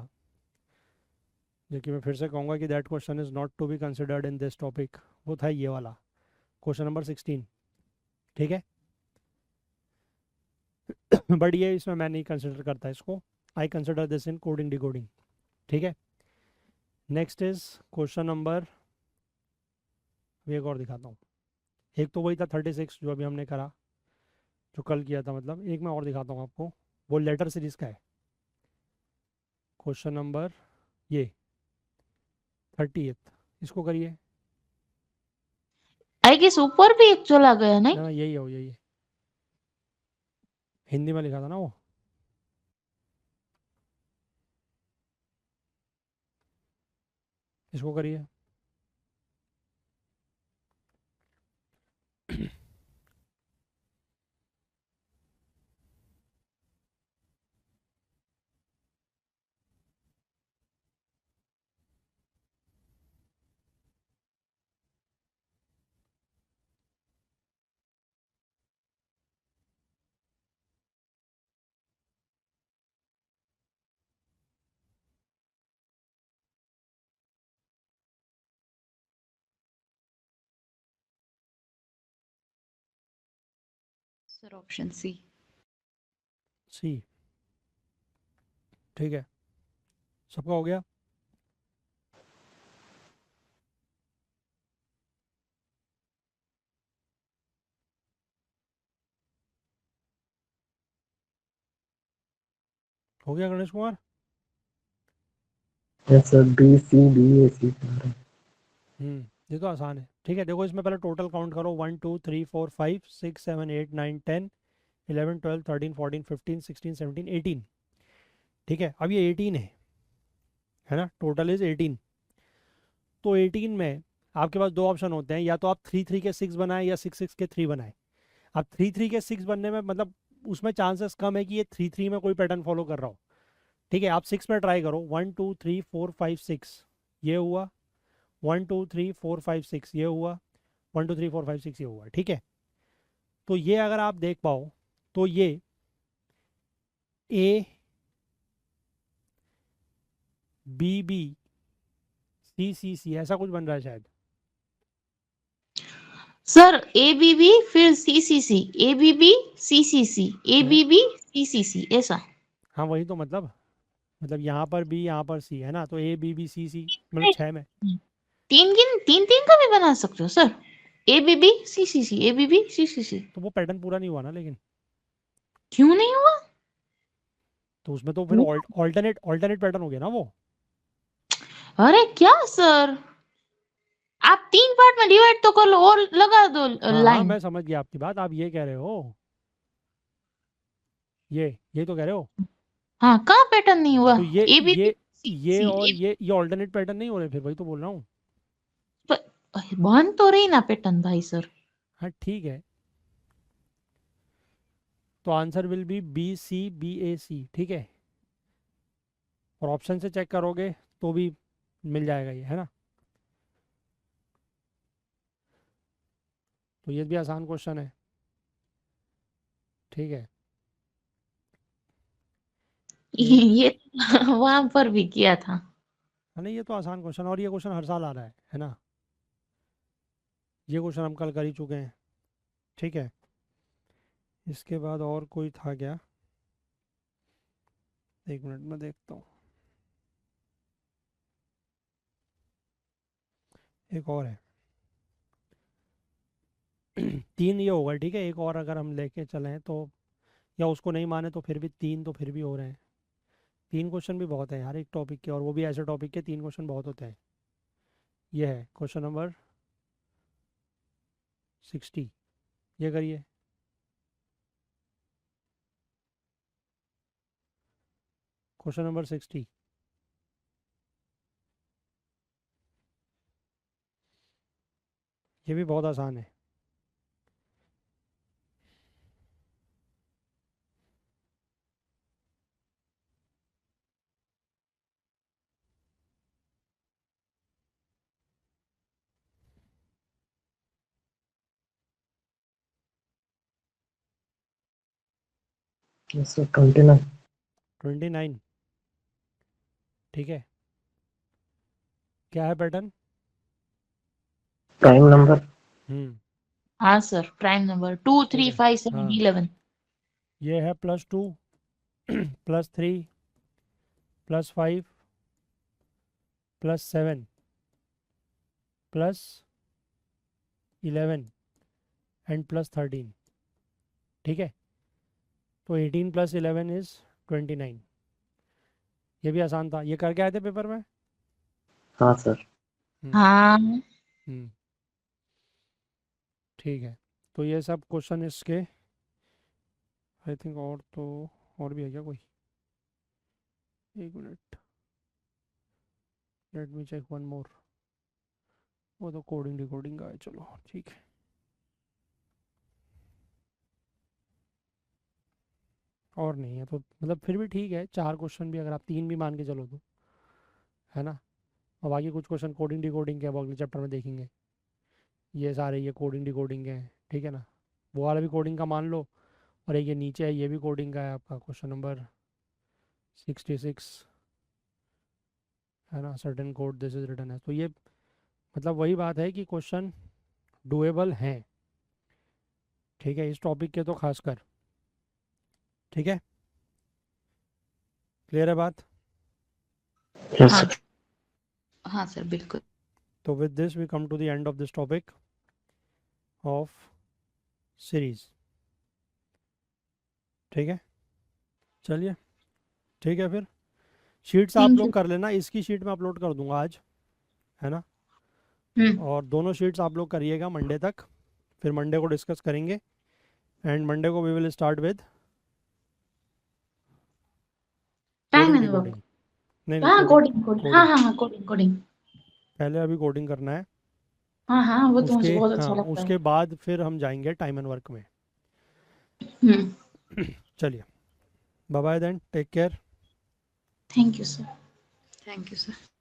जो कि मैं फिर से कहूँगा कि that question is not to be considered in this topic, वो था ये वाला क्वेश्चन नंबर 16, ठीक है। बट ये इसमें मैं नहीं कंसिडर करता इसको, I consider this in coding decoding, ठीक है। नेक्स्ट इज क्वेश्चन नंबर, एक और दिखाता हूँ। एक तो वही था 36 जो अभी हमने करा, जो कल किया था, मतलब एक मैं और दिखाता हूँ आपको, वो लेटर सीरीज का है। क्वेश्चन नंबर ये 30, इसको करिए। आई गेस ऊपर भी एक चला गया नहीं। ना यही है, वो यही है, हिंदी में लिखा था ना वो। इसको करिए। Sir option C. सी, ठीक है, सबका हो गया। हो गया Ganesh Kumar. Yes sir, B C B A C. ये तो आसान है, ठीक है। देखो इसमें पहले टोटल काउंट करो, 1 2 3 4 5 6 7 8 9 10 11 12 13 14 15 16 17 18, ठीक है। अब ये 18 है ना, टोटल इज 18। तो 18 में आपके पास दो ऑप्शन होते हैं, या तो आप 3 3 के 6 बनाए या 6 6 के 3 बनाए। अब 3 3 के 6 बनने में मतलब उसमें चांसेस कम है कि ये 3 3 में कोई पैटर्न फॉलो कर रहा हो, ठीक है। आप 6 में ट्राई करो, 1 2 3 4 5 6 ये हुआ, 1 2 3 4 5 6 ये हुआ, 1 2 3 4 5 6 ये हुआ, ठीक है। तो ये अगर आप देख पाओ तो ये ए बी बी सी सी सी ऐसा कुछ बन रहा है शायद। सर ए बी बी फिर सी C C, A B B C C C, ए हैं? बी बी सी सी सी, ऐसा। हाँ वही तो, मतलब यहाँ पर बी यहाँ पर सी है ना, तो ए बी बी सी सी, मतलब नहीं, 6 में। तीन तीन का भी बना सकते हो sir. A B B C C C, A B B C C C. तो वो पैटर्न पूरा नहीं हुआ ना लेकिन, क्यों नहीं हुआ? तो उसमें तो फिर ऑल्टरनेट ऑल्टरनेट पैटर्न हो गया ना वो। अरे क्या सर, आप तीन पार्ट में डिवाइड तो कर लो और लगा दो हाँ हाँ, लाइन। मैं समझ गया आपकी बात, आप ये कह रहे हो, ये तो कह रहे हो। हाँ, कहाँ पैटर्न नहीं हुआ? तो ये ए बी बी ये सी ये सी, और ए ये ऑल्टरनेट पैटर्न नहीं हो रहे, फिर वही तो बोल रहा हूँ। बन तो रही ना पैटर्न भाई सर। हाँ ठीक है, तो answer will be B C B A C, ठीक है। और ऑप्शन से चेक करोगे तो भी मिल जाएगा ये, है ना। तो ये भी आसान क्वेश्चन है, ठीक है। ये ये वहां पर भी किया था। है ना, ये तो आसान क्वेश्चन, और ये क्वेश्चन हर साल आ रहा है ना। ये क्वेश्चन हम कल कर ही चुके हैं, ठीक है। इसके बाद और कोई था क्या, एक मिनट में देखता हूँ। एक और है 3 ये होगा, ठीक है। एक और अगर हम लेके चलें तो, या उसको नहीं माने तो फिर भी 3 तो फिर भी हो रहे हैं। 3 क्वेश्चन भी बहुत है यार एक टॉपिक के, और वो भी ऐसे टॉपिक के 3 क्वेश्चन बहुत होते हैं। ये है क्वेश्चन नंबर 60, ये करिए। क्वेश्चन नंबर 60, ये भी बहुत आसान है। Yes sir, 29. 29, ठीक है। क्या है पैटर्न? Prime number. हाँ सर, प्राइम नंबर 2 ठीक 3 है, 5 7 हाँ 11। ये है +2 +3 +5 +7 +11 एंड +13, ठीक है। तो 18 + 11 इज 29। ये भी आसान था, ये करके आए थे पेपर में। हाँ सर। हाँ हम्म, ठीक है। तो ये सब क्वेश्चन इसके, आई थिंक और तो, और भी है क्या कोई? एक minute, let me check one more. वो तो कोडिंग डिकोडिंग का है, चलो ठीक है। और नहीं है तो मतलब फिर भी ठीक है, 4 क्वेश्चन भी अगर आप 3 भी मान के चलो तो, है ना। और बाकी कुछ क्वेश्चन कोडिंग डिकोडिंग के अब अगले चैप्टर में देखेंगे। ये सारे ये कोडिंग डिकोडिंग के हैं, ठीक है ना। वो वाला भी कोडिंग का मान लो, और एक ये नीचे है ये भी कोडिंग का है आपका, क्वेश्चन नंबर 66, है ना। Certain code this is written है, तो ये मतलब वही बात है कि क्वेश्चन डुएबल हैं, ठीक है, इस टॉपिक के तो खासकर, ठीक है। क्लियर है बात? Yes हाँ sir. हाँ सर बिल्कुल। तो with this we come to the end of this topic of series, ठीक है। चलिए ठीक है फिर, शीट्स आप थैंक लोग यू। कर लेना, इसकी शीट मैं अपलोड कर दूंगा आज, है ना। हम्म। और दोनों शीट्स आप लोग करिएगा मंडे तक, फिर मंडे को डिस्कस करेंगे, एंड मंडे को we will start with time coding and decoding. Work. नहीं नहीं, हाँ कोडिंग, कोडिंग कोडिंग, हाँ कोडिंग हाँ हाँ, कोडिंग कोडिंग। पहले अभी कोडिंग करना है। हाँ हाँ, वो तो उसके, मुझे बहुत हाँ अच्छा लगता है। उसके बाद फिर हम जाएंगे टाइम एंड वर्क में। हम्म। चलिए, bye bye then, take care. Thank you sir. Thank you sir.